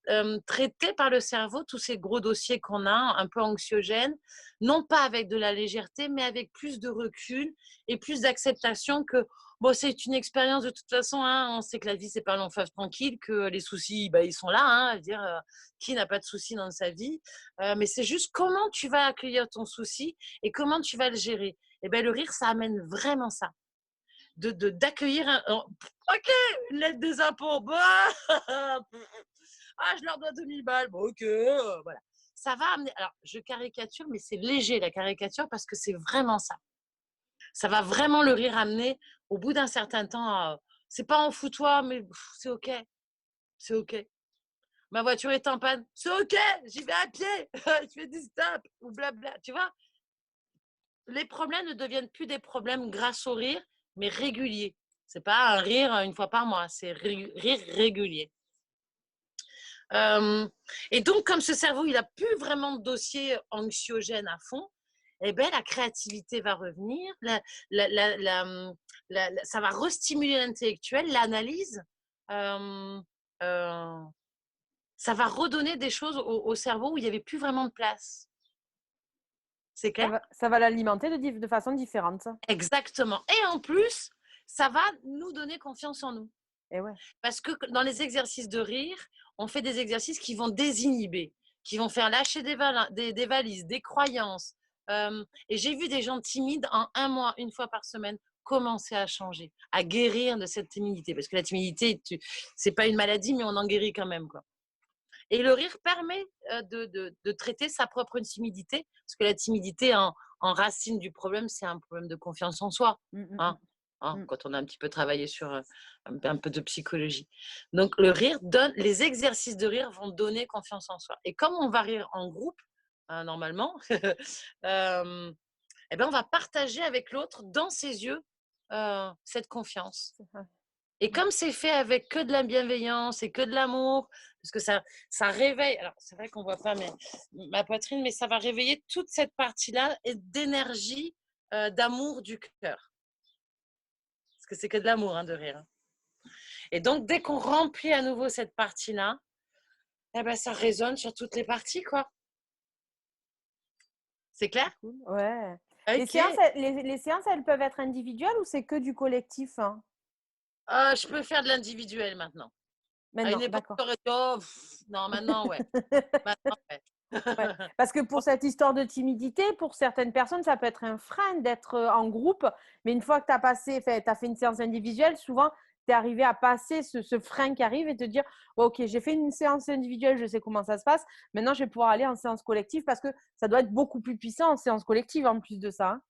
traités par le cerveau, tous ces gros dossiers qu'on a, un peu anxiogènes, non pas avec de la légèreté, mais avec plus de recul et plus d'acceptation que bon, c'est une expérience de toute façon. Hein, on sait que la vie, c'est pas un long fleuve tranquille, que les soucis, bah, ils sont là. Hein, dire qui n'a pas de soucis dans sa vie. Mais c'est juste comment tu vas accueillir ton souci et comment tu vas le gérer. Et ben le rire, ça amène vraiment ça. D'accueillir ok, une lettre des impôts. Bah, je leur dois 2000 balles. Bon, ok, voilà. Ça va amener. Alors, je caricature, mais c'est léger la caricature parce que c'est vraiment ça. Ça va vraiment le rire amener au bout d'un certain temps. C'est pas en fous-toi, mais c'est ok, c'est ok. Ma voiture est en panne, c'est ok, j'y vais à pied, je fais du stop ou blabla. Tu vois, les problèmes ne deviennent plus des problèmes grâce au rire, mais réguliers. C'est pas un rire une fois par mois, c'est rire régulier. Et donc, comme ce cerveau, il n'a plus vraiment de dossier anxiogène à fond, eh ben, la créativité va revenir, ça va restimuler l'intellectuel, l'analyse, euh, euh, ça va redonner des choses au cerveau où il n'y avait plus vraiment de place. C'est clair? Ça va l'alimenter de façon différente. Exactement. Et en plus, ça va nous donner confiance en nous. Et ouais. Parce que dans les exercices de rire, on fait des exercices qui vont désinhiber, qui vont faire lâcher des valises, des croyances. Et j'ai vu des gens timides en un mois, une fois par semaine, commencer à changer, à guérir de cette timidité. Parce que la timidité, c'est pas une maladie, mais on en guérit quand même, quoi. Et le rire permet de traiter sa propre timidité, parce que la timidité, en racine du problème, c'est un problème de confiance en soi. Hein, quand on a un petit peu travaillé sur un peu de psychologie. Donc, le rire les exercices de rire vont donner confiance en soi. Et comme on va rire en groupe, hein, normalement, eh ben, on va partager avec l'autre, dans ses yeux, cette confiance. Et comme c'est fait avec que de la bienveillance et que de l'amour, parce que ça réveille, alors c'est vrai qu'on voit pas ma poitrine, mais ça va réveiller toute cette partie-là et d'énergie, d'amour du cœur. Parce que c'est que de l'amour, hein, de rire. Et donc, dès qu'on remplit à nouveau cette partie-là, eh ben, ça résonne sur toutes les parties, quoi. C'est clair? Cool. Ouais. Ok. Les séances, elles peuvent être individuelles ou c'est que du collectif, hein? Je peux faire de l'individuel maintenant. À une Maintenant, époque, d'accord. j'aurais dit, oh, non, maintenant, ouais. Maintenant, ouais. Ouais. Parce que pour cette histoire de timidité, pour certaines personnes, ça peut être un frein d'être en groupe. Mais une fois que tu as fait une séance individuelle, souvent, tu es arrivé à passer ce frein qui arrive et te dire, OK, j'ai fait une séance individuelle, je sais comment ça se passe. Maintenant, je vais pouvoir aller en séance collective parce que ça doit être beaucoup plus puissant en séance collective en plus de ça, hein.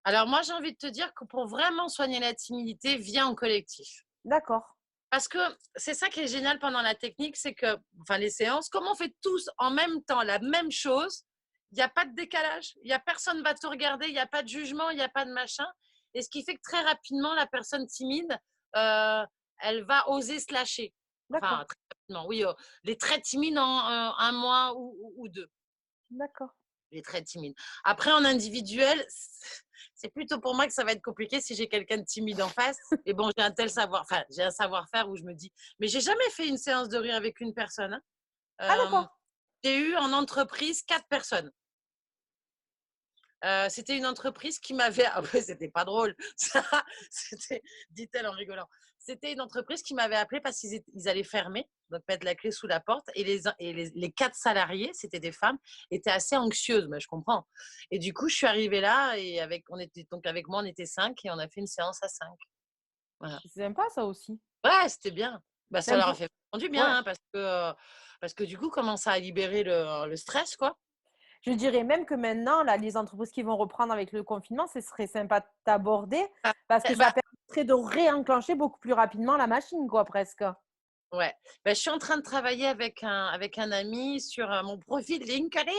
Alors, moi, j'ai envie de te dire que pour vraiment soigner la timidité, viens en collectif. D'accord. Parce que c'est ça qui est génial pendant la technique, c'est que, enfin, les séances, comme on fait tous en même temps la même chose, il n'y a pas de décalage. Il y a personne va te regarder, il n'y a pas de jugement, il n'y a pas de machin. Et ce qui fait que très rapidement, la personne timide, euh, elle va oser se lâcher. D'accord. Enfin, très rapidement, oui. Les très timides en un mois ou deux. D'accord. Les très timides. Après, en individuel, c'est plutôt pour moi que ça va être compliqué si j'ai quelqu'un de timide en face. Et bon, j'ai un tel savoir, enfin, j'ai un savoir-faire où je me dis, mais j'ai jamais fait une séance de rire avec une personne, hein. Ah, Euh, d'accord. j'ai eu en entreprise 4 personnes. C'était une entreprise qui m'avait. Ah ouais, c'était pas drôle. C'était, dit-elle en rigolant. C'était une entreprise qui m'avait appelé parce qu'ils allaient fermer, donc mettre la clé sous la porte. Et les 4 salariés, c'était des femmes, étaient assez anxieuses, mais je comprends. Et du coup, je suis arrivée là et avec moi, on était 5 et on a fait une séance à 5. Voilà. C'est sympa ça aussi. Ouais, c'était bien. Bah, ça Même leur a pour... fait du Ouais. bien, hein, parce que du coup, comment ça a libéré le stress, quoi. Je dirais même que maintenant, là, les entreprises qui vont reprendre avec le confinement, ce serait sympa d'aborder Ah, parce que bah, ça permettrait de réenclencher beaucoup plus rapidement la machine, quoi, presque. ouais, bah, je suis en train de travailler avec un ami sur mon profil LinkedIn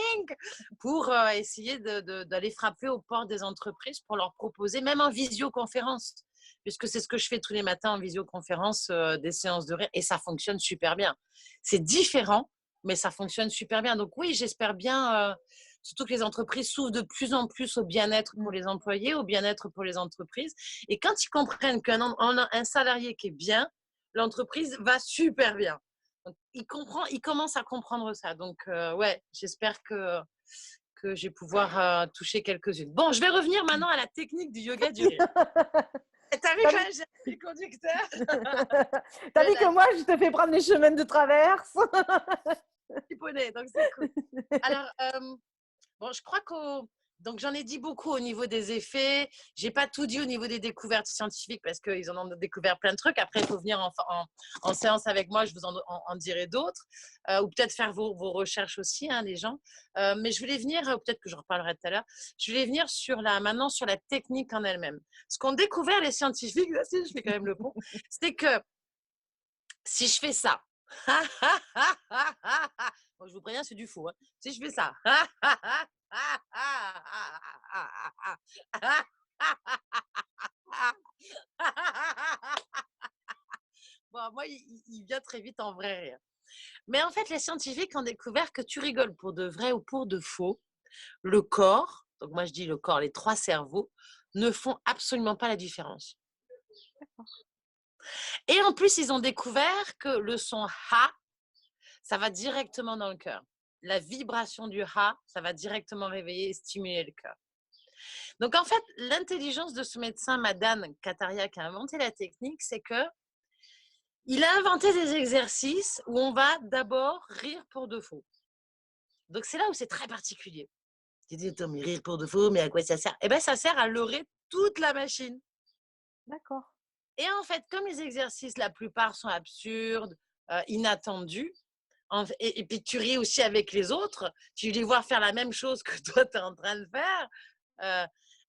pour essayer d'aller frapper aux portes des entreprises pour leur proposer, même en visioconférence, puisque c'est ce que je fais tous les matins en visioconférence, des séances de rire, et ça fonctionne super bien. C'est différent, mais ça fonctionne super bien. Donc oui, j'espère bien, surtout que les entreprises s'ouvrent de plus en plus au bien-être pour Mm. les employés, au bien-être pour les entreprises. Et quand ils comprennent qu'un salarié qui est bien, l'entreprise va super bien. Donc, il commence à comprendre ça. Donc, ouais, j'espère que je vais pouvoir toucher quelques-unes. Bon, je vais revenir maintenant à la technique du yoga du rire. T'as vu T'as quand vu... même, j'ai un conducteur T'as de vu la que moi, je te fais prendre les chemins de traverse. poney, donc c'est cool. Alors, bon, je crois donc j'en ai dit beaucoup au niveau des effets. J'ai pas tout dit au niveau des découvertes scientifiques parce qu'ils en ont découvert plein de trucs. Après, il faut venir en séance avec moi, je vous en dirai d'autres. Ou peut-être faire vos recherches aussi, hein, les gens. Mais je voulais venir, peut-être que je reparlerai tout à l'heure, je voulais venir maintenant sur la technique en elle-même. Ce qu'ont découvert les scientifiques, là, je fais quand même le pont, c'est que si je fais ça, bon, je vous préviens, c'est du faux, hein. Si je fais ça, bon, moi, il vient très vite en vrai rire. Mais en fait, les scientifiques ont découvert que tu rigoles pour de vrai ou pour de faux. Le corps, donc moi je dis le corps, les 3 cerveaux, ne font absolument pas la différence. Et en plus, ils ont découvert que le son ha, ça va directement dans le cœur. La vibration du ha, ça va directement réveiller et stimuler le cœur. Donc en fait, l'intelligence de ce médecin, Madan Kataria, qui a inventé la technique, c'est que il a inventé des exercices où on va d'abord rire pour de faux. Donc c'est là où c'est très particulier. Tu dis, attends, mais rire pour de faux, mais à quoi ça sert? Eh bien, ça sert à leurrer toute la machine. D'accord. Et en fait, comme les exercices, la plupart sont absurdes, inattendus, et puis tu ris aussi avec les autres, tu les vois faire la même chose que toi, tu es en train de faire,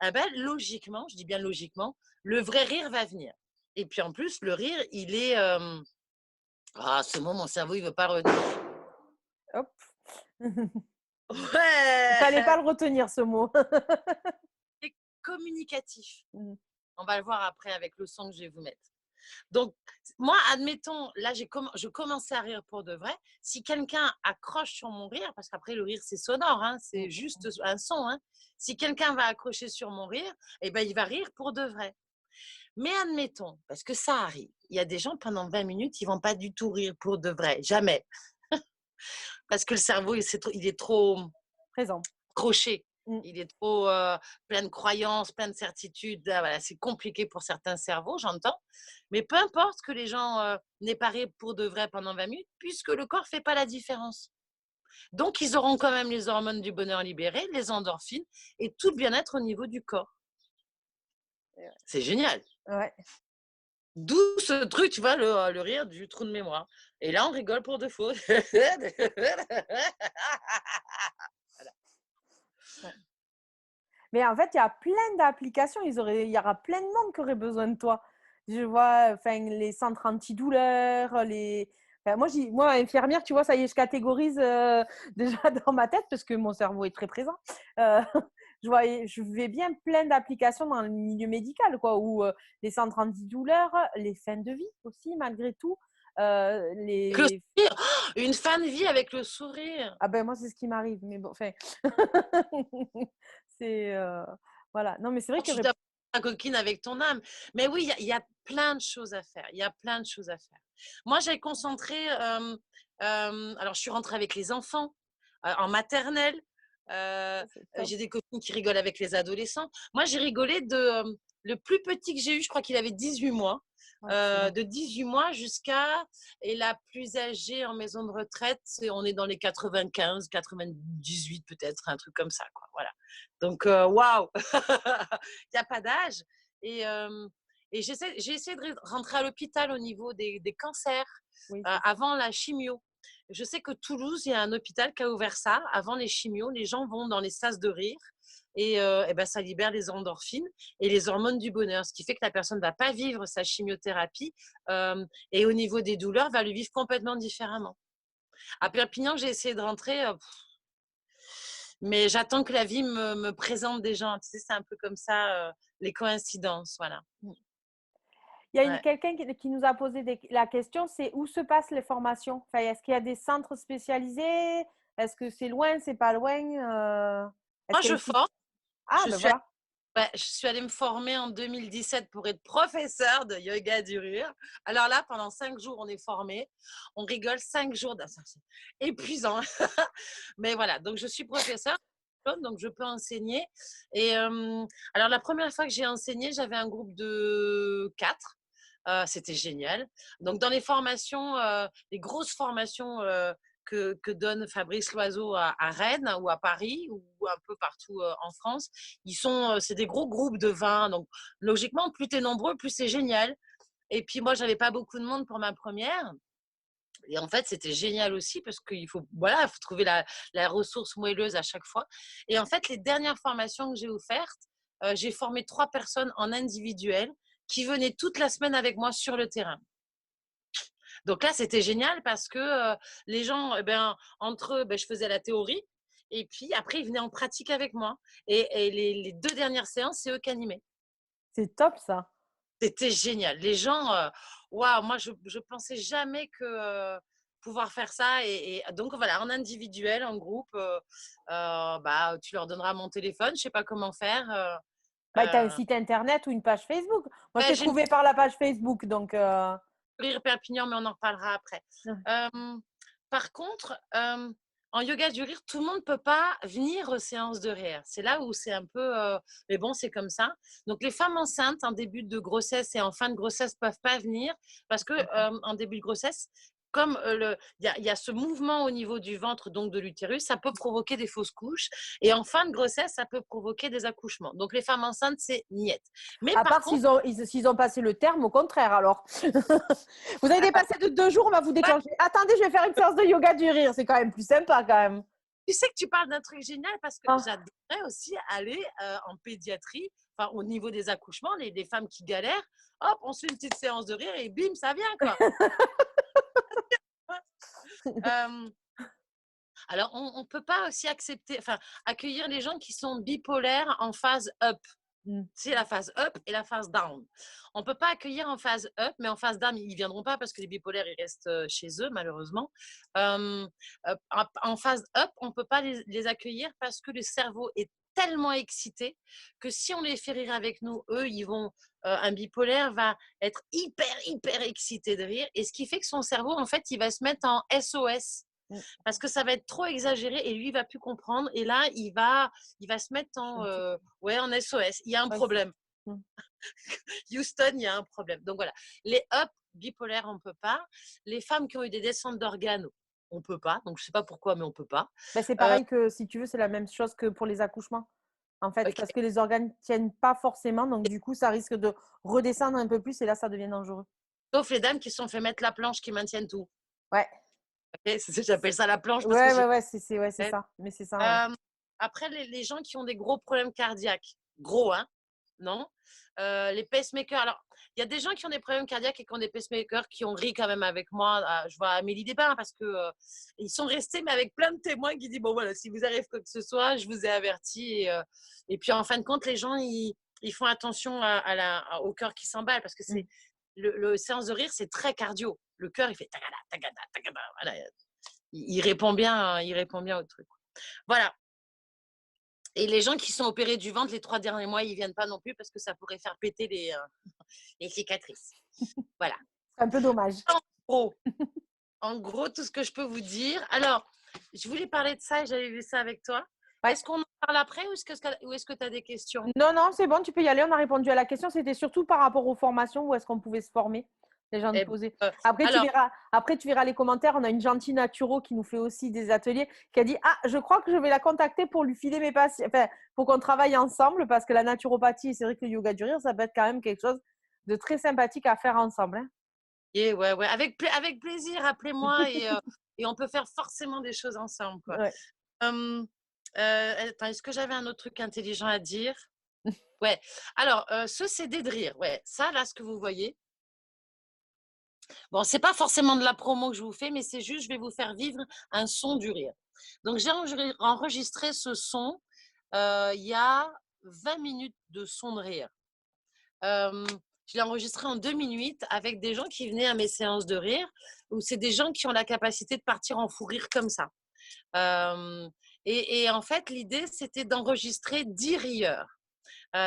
eh ben, logiquement, je dis bien logiquement, le vrai rire va venir. Et puis en plus, le rire, il est... ce mot, mon cerveau, il ne veut pas revenir. Hop. Il fallait Ouais. pas le retenir, ce mot. C'est communicatif. Mm. On va le voir après avec le son que je vais vous mettre. Donc, moi, admettons, là, je commençais à rire pour de vrai. Si quelqu'un accroche sur mon rire, parce qu'après, le rire, c'est sonore, hein, Mmh. c'est juste un son. Hein. Si quelqu'un va accrocher sur mon rire, eh ben, il va rire pour de vrai. Mais admettons, parce que ça arrive, il y a des gens pendant 20 minutes, ils vont pas du tout rire pour de vrai, jamais. Parce que le cerveau, il est trop Présent. croché. Mmh. Il est trop plein de croyances, plein de certitudes. Ah, voilà, c'est compliqué pour certains cerveaux, j'entends. Mais peu importe que les gens n'aient pas ri pour de vrai pendant 20 minutes, puisque le corps ne fait pas la différence. Donc, ils auront quand même les hormones du bonheur libérées, les endorphines et tout le bien-être au niveau du corps. C'est génial. Ouais. D'où ce truc, tu vois, le rire du trou de mémoire. Et là, on rigole pour de faux. Ouais. Mais en fait, il y a plein d'applications. Il y aura plein de monde qui aurait besoin de toi. Je vois, enfin, les centres antidouleurs, enfin, moi, infirmière, tu vois, ça y est, je catégorise déjà dans ma tête parce que mon cerveau est très présent. Euh, je vais bien plein d'applications dans le milieu médical, quoi, où les centres antidouleurs, les fins de vie aussi, malgré tout. Avec le sourire. Oh, une fin de vie avec le sourire. Ah ben moi, c'est ce qui m'arrive, mais bon, enfin, c'est voilà. Non, mais c'est vrai Tu que dois ta coquine avec ton âme. Mais oui, il y a plein de choses à faire. Il y a plein de choses à faire. Moi, j'ai concentré. Alors, je suis rentrée avec les enfants en maternelle. c'est top. J'ai des copines qui rigolent avec les adolescents. Moi, j'ai rigolé le plus petit que j'ai eu, je crois qu'il avait 18 mois. Ouais, excellent. De 18 mois jusqu'à. Et la plus âgée en maison de retraite, on est dans les 95, 98 peut-être, un truc comme ça. Quoi, voilà. Donc, waouh! Il n'y a pas d'âge. Et, j'ai essayé de rentrer à l'hôpital au niveau des cancers Oui, c'est ça. avant la chimio. Je sais que Toulouse, il y a un hôpital qui a ouvert ça. Avant les chimios, les gens vont dans les sas de rire et ben, ça libère les endorphines et les hormones du bonheur, ce qui fait que la personne ne va pas vivre sa chimiothérapie et au niveau des douleurs, va le vivre complètement différemment. À Perpignan, j'ai essayé de rentrer, mais j'attends que la vie me présente des gens. Tu sais, c'est un peu comme ça, les coïncidences, voilà. Mm. Il y a Ouais. quelqu'un qui nous a posé la question, c'est où se passent les formations? Enfin, est-ce qu'il y a des centres spécialisés? Est-ce que c'est loin, c'est pas loin? Est-ce Moi, qu'il y a je des sites? forme. Ah, Je ben suis, voilà. ouais, je suis allée me former en 2017 pour être professeure de yoga du rire. Alors là, pendant 5 jours, on est formé. On rigole 5 jours. C'est épuisant. Mais voilà, donc je suis professeure, donc je peux enseigner. Et alors, la première fois que j'ai enseigné, j'avais un groupe de 4. C'était génial. Donc, dans les formations, les grosses formations que donne Fabrice Loiseau à Rennes ou à Paris ou un peu partout en France, c'est des gros groupes de 20. Donc, logiquement, plus tu es nombreux, plus c'est génial. Et puis, moi, j'avais pas beaucoup de monde pour ma première. Et en fait, c'était génial aussi parce qu'il faut, voilà, faut trouver la ressource moelleuse à chaque fois. Et en fait, les dernières formations que j'ai offertes, j'ai formé 3 personnes en individuel qui venaient toute la semaine avec moi sur le terrain. Donc là, c'était génial parce que les gens, eh ben, entre eux, ben, je faisais la théorie et puis après, ils venaient en pratique avec moi. Et les 2 dernières séances, c'est eux qui animaient. C'est top ça. C'était génial. Les gens, waouh, moi, je pensais jamais que pouvoir faire ça. Et donc, voilà, en individuel, en groupe, bah, tu leur donneras mon téléphone. Je sais pas comment faire. Bah, tu as un Euh, site internet ou une page Facebook. Moi, je ouais, t'ai j'ai une trouvé par la page Facebook, donc rire Perpignan, mais on en reparlera après. Par contre, en yoga du rire, tout le monde ne peut pas venir aux séances de rire. C'est là où c'est un peu. Mais bon, c'est comme ça. Donc, les femmes enceintes en début de grossesse et en fin de grossesse ne peuvent pas venir parce que en début de grossesse, comme il y a ce mouvement au niveau du ventre, donc de l'utérus, ça peut provoquer des fausses couches. Et en fin de grossesse, ça peut provoquer des accouchements. Donc, les femmes enceintes, c'est niette. Mais à par part contre, s'ils ont passé le terme, au contraire, alors. Vous avez dépassé de 2 jours, on va vous déclencher. Attendez, je vais faire une séance de yoga du rire. C'est quand même plus sympa, quand même. tu sais que tu parles d'un truc génial parce que Ah. j'adorerais aussi aller en pédiatrie, enfin au niveau des accouchements, les femmes qui galèrent, hop, on se fait une petite séance de rire et bim, ça vient quoi. Euh, alors on peut pas aussi accepter, enfin accueillir les gens qui sont bipolaires en phase up. C'est la phase up et la phase down. On ne peut pas accueillir en phase up, mais en phase down, ils ne viendront pas parce que les bipolaires, ils restent chez eux, malheureusement. En phase up, on ne peut pas les accueillir parce que le cerveau est tellement excité que si on les fait rire avec nous, eux, un bipolaire va être hyper excité de rire. Et ce qui fait que son cerveau, en fait, il va se mettre en SOS parce que ça va être trop exagéré et lui, il va plus comprendre. Et là, il va se mettre en SOS. Il y a un problème. Houston, il y a un problème. Donc voilà, les up bipolaires, on ne peut pas. Les femmes qui ont eu des descentes d'organes, on ne peut pas. Donc je ne sais pas pourquoi, mais on ne peut pas. Ben, c'est pareil que si tu veux, c'est la même chose que pour les accouchements. En fait, Okay. parce que les organes ne tiennent pas forcément, donc du coup, ça risque de redescendre un peu plus et là, ça devient dangereux. Sauf les dames qui se sont fait mettre la planche qui maintiennent tout. Ouais. Okay, j'appelle ça la planche parce que Ouais, c'est ça. Mais c'est ça, ouais. Après, les gens qui ont des gros problèmes cardiaques, gros, hein, non les pacemakers. Alors, il y a des gens qui ont des problèmes cardiaques et qui ont des pacemakers qui ont ri quand même avec moi. Je vois Amélie Desbains parce que ils sont restés, mais avec plein de témoins qui disent bon voilà, si vous arrive quoi que ce soit, je vous ai averti. Et puis en fin de compte, les gens ils font attention au cœur qui s'emballe parce que c'est le séance de rire, c'est très cardio. Le cœur, il fait tagada, tagada, tagada. Voilà. Il répond bien au truc. Voilà. Et les gens qui sont opérés du ventre les 3 derniers mois, ils ne viennent pas non plus parce que ça pourrait faire péter les cicatrices. Voilà. C'est un peu dommage. En gros, tout ce que je peux vous dire. Alors, je voulais parler de ça et j'avais vu ça avec toi. Ouais. Est-ce qu'on en parle après ou est-ce que tu as des questions? Non, c'est bon, tu peux y aller. On a répondu à la question. C'était surtout par rapport aux formations, où est-ce qu'on pouvait se former. Les gens te posaient. Après, tu verras les commentaires. On a une gentille naturo qui nous fait aussi des ateliers, qui a dit ah, je crois que je vais la contacter pour lui filer mes patients, enfin, pour qu'on travaille ensemble, parce que la naturopathie, c'est vrai que le yoga du rire, ça peut être quand même quelque chose de très sympathique à faire ensemble. Hein. Yeah, ouais. Avec plaisir, appelez-moi et on peut faire forcément des choses ensemble. Quoi. Ouais. Attends, est-ce que j'avais un autre truc intelligent à dire? Ouais. Alors, ce CD de rire, ouais. Ça, là, ce que vous voyez. Bon, c'est pas forcément de la promo que je vous fais, mais c'est juste, je vais vous faire vivre un son du rire. Donc, j'ai enregistré ce son il y a 20 minutes de son de rire. Je l'ai enregistré en 2008 avec des gens qui venaient à mes séances de rire, où c'est des gens qui ont la capacité de partir en fou rire comme ça. Et en fait, l'idée, c'était d'enregistrer 10 rieurs.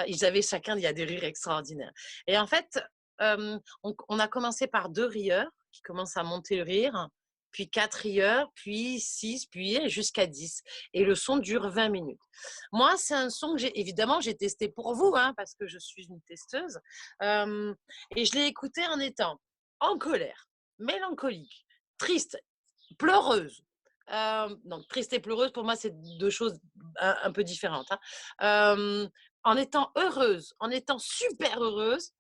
Ils avaient chacun, il y a des rires extraordinaires. Et en fait, on a commencé par 2 rieurs qui commencent à monter le rire, puis 4 rieurs, puis 6, puis jusqu'à 10. Et le son dure 20 minutes. Moi, c'est un son que j'ai testé pour vous, hein, parce que je suis une testeuse. Et je l'ai écouté en étant en colère, mélancolique, triste, pleureuse. Donc, triste et pleureuse, pour moi, c'est 2 choses un peu différentes. Hein. En étant heureuse, en étant super heureuse,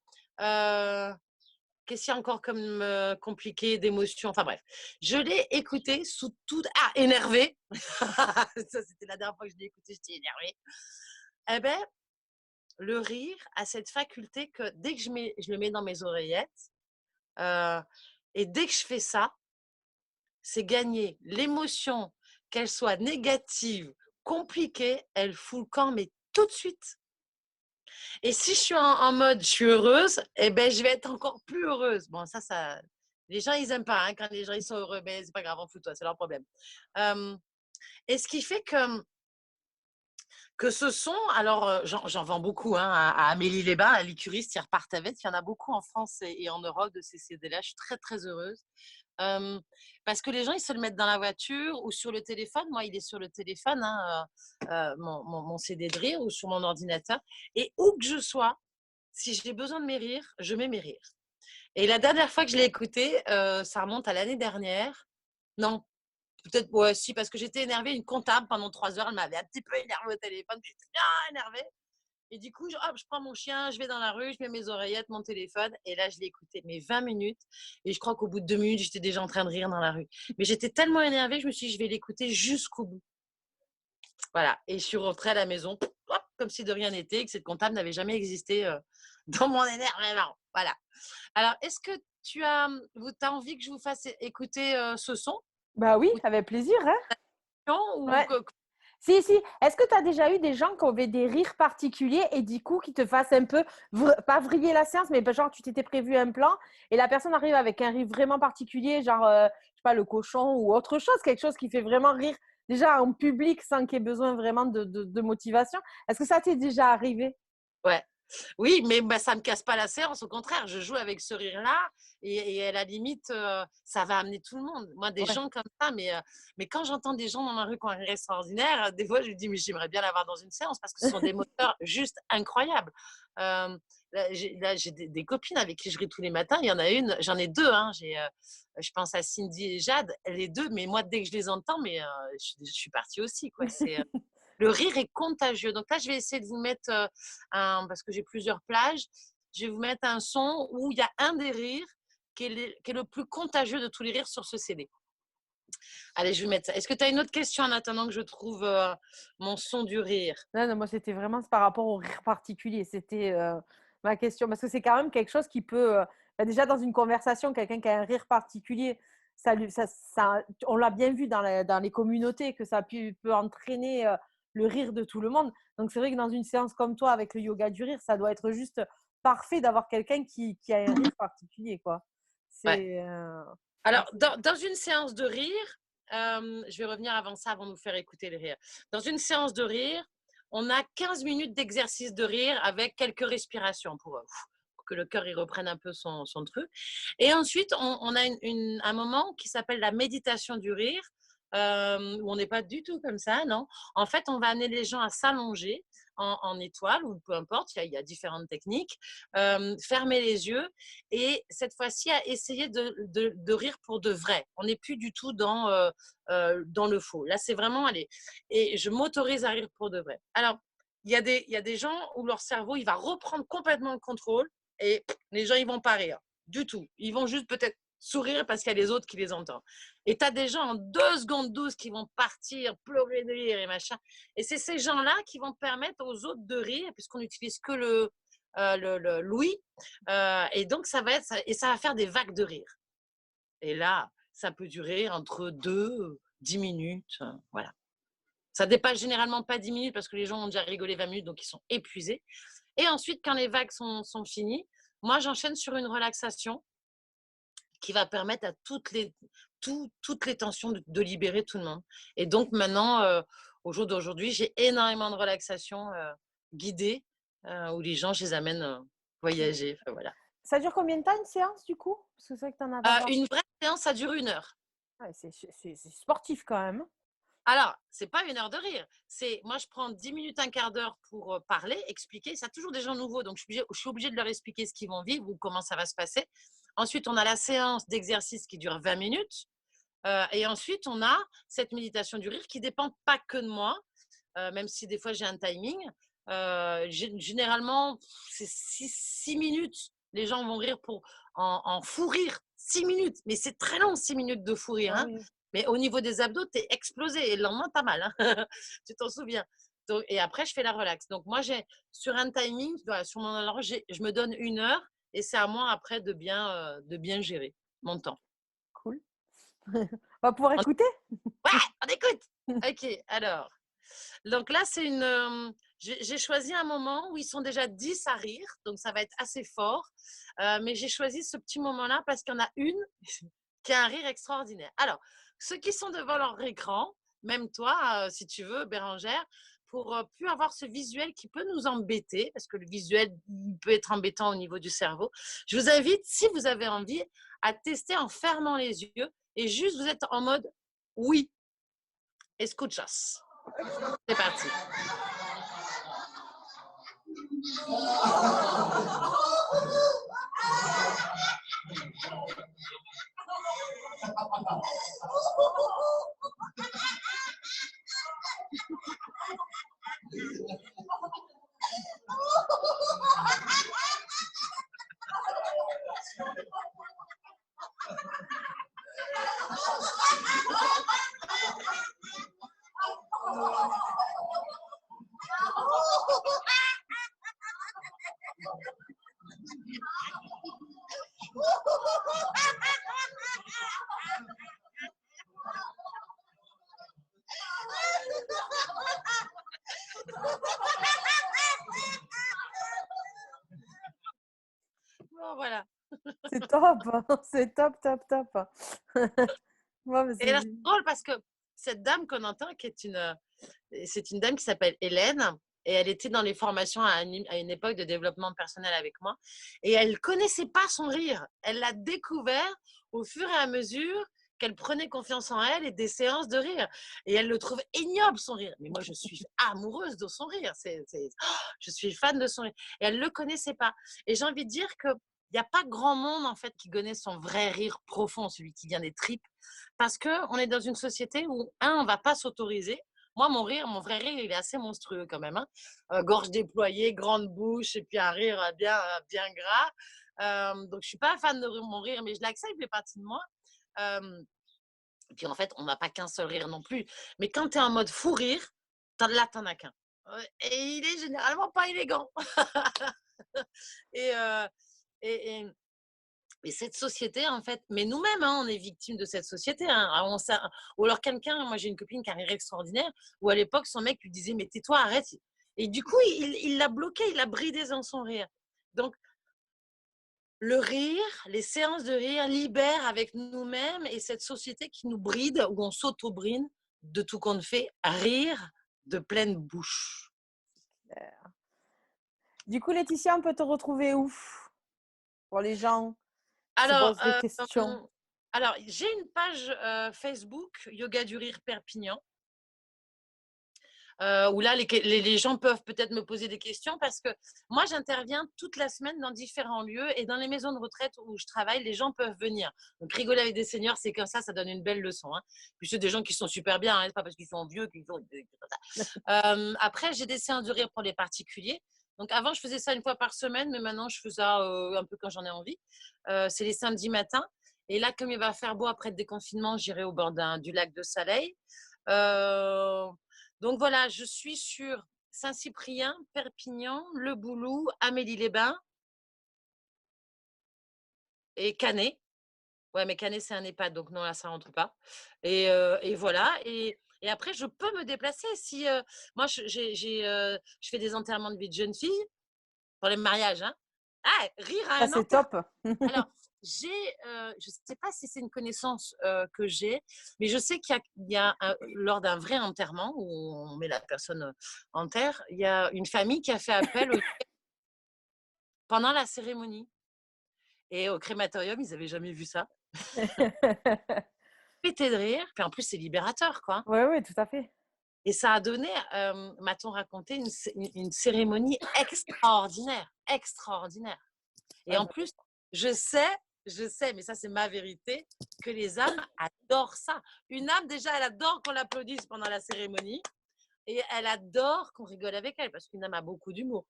qu'est-ce qu'il y a encore comme compliqué d'émotions? Enfin bref, je l'ai écouté sous tout... Ah, énervée. Ça, c'était la dernière fois que je l'ai écouté, j'étais énervée. Eh bien, le rire a cette faculté que dès que je le mets dans mes oreillettes, et dès que je fais ça, c'est gagné. L'émotion, qu'elle soit négative, compliquée, elle fout le camp, mais tout de suite. Et si je suis en mode je suis heureuse, eh ben, je vais être encore plus heureuse. Bon, ça les gens, ils n'aiment pas hein, quand les gens ils sont heureux, mais c'est pas grave, on fout toi, c'est leur problème. Et ce qui fait que ce son, alors j'en vends beaucoup hein, à Amélie Lesbains, à l'Écuriste, qui repartent avec. Il y en a beaucoup en France et en Europe de ces CD-là. Je suis très, très heureuse. Parce que les gens, ils se le mettent dans la voiture ou sur le téléphone. Moi, il est sur le téléphone, hein, mon CD de rire ou sur mon ordinateur. Et où que je sois, si j'ai besoin de mes rires, je mets mes rires. Et la dernière fois que je l'ai écouté, ça remonte à l'année dernière. Non, peut-être, ouais, si, parce que j'étais énervée. Une comptable, pendant 3 heures, elle m'avait un petit peu énervée au téléphone. J'étais bien énervée. Et du coup, je prends mon chien, je vais dans la rue, je mets mes oreillettes, mon téléphone. Et là, je l'ai écouté mes 20 minutes. Et je crois qu'au bout de 2 minutes, j'étais déjà en train de rire dans la rue. Mais j'étais tellement énervée, je me suis dit, je vais l'écouter jusqu'au bout. Voilà. Et je suis rentrée à la maison, hop, comme si de rien n'était, et que cette comptable n'avait jamais existé dans mon énervement. Voilà. Alors, est-ce que tu as envie que je vous fasse écouter ce son? Bah oui, avec plaisir. Hein Ou ouais. Si, si. Est-ce que tu as déjà eu des gens qui avaient des rires particuliers et du coup qui te fassent un peu, pas vriller la séance, mais genre tu t'étais prévu un plan et la personne arrive avec un rire vraiment particulier, genre, je sais pas, le cochon ou autre chose, quelque chose qui fait vraiment rire déjà en public sans qu'il y ait besoin vraiment de motivation. Est-ce que ça t'est déjà arrivé? Ouais. Oui, mais bah, ça ne me casse pas la séance. Au contraire, je joue avec ce rire-là et à la limite, ça va amener tout le monde. Moi, des Ouais. gens comme ça, mais quand j'entends des gens dans ma rue qui ont un rire extraordinaire, des fois, je me dis, mais j'aimerais bien l'avoir dans une séance parce que ce sont des moteurs juste incroyables. Là, j'ai des copines avec qui je ris tous les matins. Il y en a une, j'en ai deux. Hein, je pense à Cindy et Jade, les deux, mais moi, dès que je les entends, je suis partie aussi. Quoi. Le rire est contagieux. Donc là, je vais essayer de vous mettre parce que j'ai plusieurs plages, je vais vous mettre un son où il y a un des rires qui est le plus contagieux de tous les rires sur ce CD. Allez, je vais mettre ça. Est-ce que tu as une autre question en attendant que je trouve mon son du rire? Non, non, moi, c'était vraiment par rapport au rire particulier. C'était ma question. Parce que c'est quand même quelque chose qui peut. Bah, déjà, dans une conversation, quelqu'un qui a un rire particulier, on l'a bien vu dans les communautés que ça peut entraîner le rire de tout le monde. Donc, c'est vrai que dans une séance comme toi, avec le yoga du rire, ça doit être juste parfait d'avoir quelqu'un qui a un rire particulier, quoi. Ouais. C'est. Alors, dans une séance de rire, je vais revenir avant ça, avant de vous faire écouter le rire. Dans une séance de rire, on a 15 minutes d'exercice de rire avec quelques respirations pour que le cœur il reprenne un peu son truc. Et ensuite, on a un moment qui s'appelle la méditation du rire, où on n'est pas du tout comme ça, non. En fait, on va amener les gens à s'allonger en étoile ou peu importe, il y a différentes techniques, fermer les yeux et cette fois-ci à essayer de rire pour de vrai. On n'est plus du tout dans le faux. Là, c'est vraiment, allez, et je m'autorise à rire pour de vrai. Alors, il y a des gens où leur cerveau, il va reprendre complètement le contrôle et les gens, ils vont pas rire du tout. Ils vont juste peut-être sourire parce qu'il y a les autres qui les entendent. Et tu as des gens en 2 secondes 12 qui vont partir, pleurer de rire et machin. Et c'est ces gens-là qui vont permettre aux autres de rire puisqu'on n'utilise que l'ouïe. Et donc, ça va faire des vagues de rire. Et là, ça peut durer entre 10 minutes. Voilà. Ça dépasse généralement pas 10 minutes parce que les gens ont déjà rigolé 20 minutes, donc ils sont épuisés. Et ensuite, quand les vagues sont finies, moi, j'enchaîne sur une relaxation qui va permettre à toutes les tensions de libérer tout le monde. Et donc maintenant, au jour d'aujourd'hui, j'ai énormément de relaxation guidée où les gens, je les amène voyager. Enfin, voilà. Ça dure combien de temps une séance du coup? Parce que c'est vrai que tu en as pas parlé. Une vraie séance, ça dure 1 heure. Ouais, c'est sportif quand même. Alors, c'est pas 1 heure de rire. Moi, je prends 10 minutes, un quart d'heure pour parler, expliquer. Ça a toujours des gens nouveaux, donc je suis obligée de leur expliquer ce qu'ils vont vivre ou comment ça va se passer. Ensuite, on a la séance d'exercice qui dure 20 minutes. Et ensuite, on a cette méditation du rire qui dépend pas que de moi, même si des fois j'ai un timing. Généralement, c'est 6 minutes. Les gens vont rire en fou rire. 6 minutes, mais c'est très long, 6 minutes de fou rire. Ah Hein. oui. Mais au niveau des abdos, tu es explosé et le lendemain, t'as mal. Hein. Tu t'en souviens. Donc, et après, je fais la relax. Donc, moi, sur un timing, sur mon horloge, je me donne 1 heure et c'est à moi après de bien gérer mon temps. Cool. On va pouvoir écouter. Ouais, on écoute. Ok, alors. Donc là, j'ai choisi un moment où ils sont déjà 10 à rire, donc ça va être assez fort. Mais j'ai choisi ce petit moment-là parce qu'il y en a une qui a un rire extraordinaire. Alors, ceux qui sont devant leur écran, même toi, si tu veux, Bérangère, pour plus avoir ce visuel qui peut nous embêter, parce que le visuel il peut être embêtant au niveau du cerveau, je vous invite, si vous avez envie, à tester en fermant les yeux et juste vous êtes en mode oui, escuchas. C'est parti. voilà. C'est top, c'est top, top, top. Ouais, mais Et là, c'est c'est drôle parce que cette dame qu'on entend, c'est une dame qui s'appelle Hélène, et elle était dans les formations à une époque de développement personnel avec moi, et elle connaissait pas son rire. Elle l'a découvert au fur et à mesure qu'elle prenait confiance en elle et des séances de rire. Et elle le trouve ignoble, son rire. Mais moi, je suis amoureuse de son rire. Je suis fan de son rire. Et elle le connaissait pas. Et j'ai envie de dire que il n'y a pas grand monde en fait qui connaît son vrai rire profond, celui qui vient des tripes, parce qu'on est dans une société où, on ne va pas s'autoriser. Moi, mon vrai rire, il est assez monstrueux quand même. Hein. Gorge déployée, grande bouche, et puis un rire bien, bien gras. Donc, je ne suis pas fan de mon rire, mais je l'accepte, il fait partie de moi. Et puis, en fait, on n'a pas qu'un seul rire non plus. Mais quand tu es en mode fou rire, là, tu n'en as qu'un. Et il est généralement pas élégant. et, euh, et, et, et cette société, en fait, mais nous-mêmes, hein, on est victimes de cette société. Hein. Ou alors quelqu'un, moi j'ai une copine qui a un rire extraordinaire, où à l'époque, son mec lui disait, mais tais-toi, arrête. Et du coup, il l'a bloqué, il l'a bridé dans son rire. Donc, le rire, les séances de rire libèrent avec nous-mêmes et cette société qui nous bride, où on s'auto-bride de tout qu'on fait, rire de pleine bouche. Du coup, Laetitia, on peut te retrouver où pour les gens qui se Alors, posent des questions? j'ai une page Facebook, Yoga du Rire Perpignan. Où là, les gens peuvent peut-être me poser des questions parce que moi, j'interviens toute la semaine dans différents lieux et dans les maisons de retraite où je travaille, les gens peuvent venir. Donc, rigoler avec des seniors, c'est comme ça donne une belle leçon. Hein. Puis, c'est des gens qui sont super bien, hein, c'est pas parce qu'ils sont vieux qu'ils sont. Après, j'ai des séances de rire pour les particuliers. Donc, avant, je faisais ça une fois par semaine, mais maintenant, je fais ça un peu quand j'en ai envie. C'est les samedis matins. Et là, comme il va faire beau après le déconfinement, j'irai au bord du lac de Saleil. Donc voilà, je suis sur Saint-Cyprien, Perpignan, Le Boulou, Amélie-les-Bains et Canet. Ouais, mais Canet, c'est un EHPAD, donc non, là, ça rentre pas. Et voilà. Et après, je peux me déplacer. Si moi, je fais des enterrements de vie de jeunes filles pour les mariages. Hein. Ah, rire à Ça, un c'est enterrement. top. Alors, je ne sais pas si c'est une connaissance que j'ai, mais je sais lors d'un vrai enterrement où on met la personne en terre, il y a une famille qui a fait appel pendant la cérémonie. Et au crématorium, ils n'avaient jamais vu ça. Pété de rire. Puis en plus, c'est libérateur, quoi. Oui, oui, tout à fait. Et ça a donné, m'a-t-on raconté, une cérémonie extraordinaire. Extraordinaire. Et Ouais, en plus, je sais, mais ça c'est ma vérité, que les âmes adorent ça. Une âme, déjà, elle adore qu'on l'applaudisse pendant la cérémonie et elle adore qu'on rigole avec elle parce qu'une âme a beaucoup d'humour.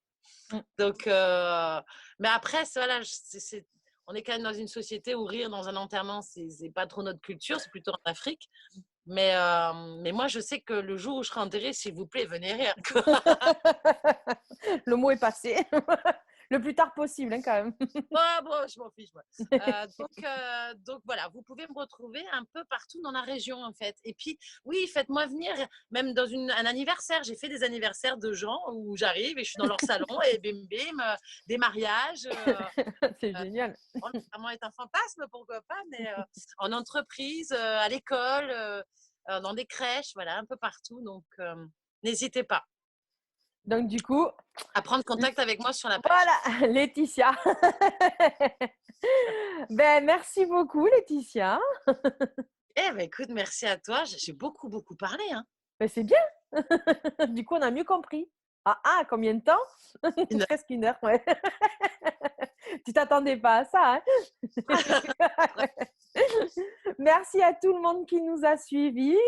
Donc, mais après, voilà, on est quand même dans une société où rire dans un enterrement, c'est pas trop notre culture, c'est plutôt en Afrique. Mais moi, je sais que le jour où je serai enterrée, s'il vous plaît, venez rire. Le mot est passé. Le plus tard possible, hein, quand même. Oh, bon, je m'en fiche, moi. Donc voilà, vous pouvez me retrouver un peu partout dans la région, en fait. Et puis, oui, faites-moi venir, même dans un anniversaire. J'ai fait des anniversaires de gens où j'arrive et je suis dans leur salon et bim, bim, des mariages. C'est génial. Vraiment être un fantasme, pourquoi pas, mais en entreprise, à l'école, dans des crèches, voilà, un peu partout. Donc, n'hésitez pas Donc, du coup, à prendre contact avec moi sur la page. voilà, Laetitia. Ben, merci beaucoup, Laetitia. Eh ben, écoute, merci à toi. J'ai beaucoup, beaucoup parlé. Hein. Ben, c'est bien. Du coup, on a mieux compris. Ah, combien de temps? Presque 1 heure, ouais. Tu t'attendais pas à ça, hein? Merci à tout le monde qui nous a suivis.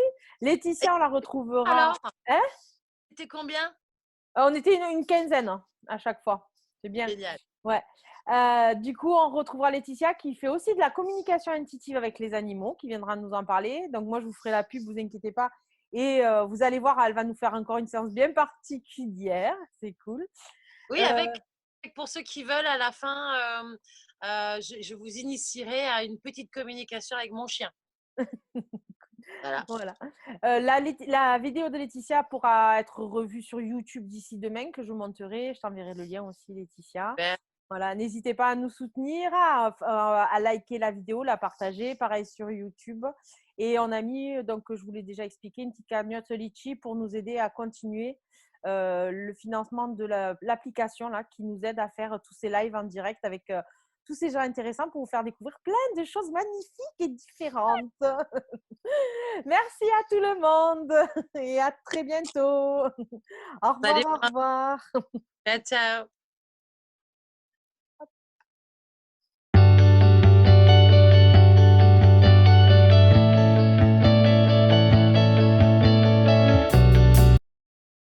Laetitia, on la retrouvera. Alors, Hein? c'était combien? On était une quinzaine hein, à chaque fois. C'est bien. Génial. Ouais. Du coup, on retrouvera Laetitia qui fait aussi de la communication intuitive avec les animaux, qui viendra nous en parler. Donc, moi, je vous ferai la pub, vous inquiétez pas. Et vous allez voir, elle va nous faire encore une séance bien particulière. C'est cool. Oui, pour ceux qui veulent, à la fin, je vous initierai à une petite communication avec mon chien. Voilà. Voilà. La vidéo de Laetitia pourra être revue sur YouTube d'ici demain, que je monterai. Je t'enverrai le lien aussi, Laetitia. Super. Voilà, n'hésitez pas à nous soutenir, à liker la vidéo, la partager, pareil sur YouTube. Et on a mis, donc je vous l'ai déjà expliqué, une petite cagnotte Litchi pour nous aider à continuer le financement de l'application là, qui nous aide à faire tous ces lives en direct avec tous ces gens intéressants pour vous faire découvrir plein de choses magnifiques et différentes. Merci à tout le monde et à très bientôt. Au Salut, revoir, au revoir. ciao, ciao.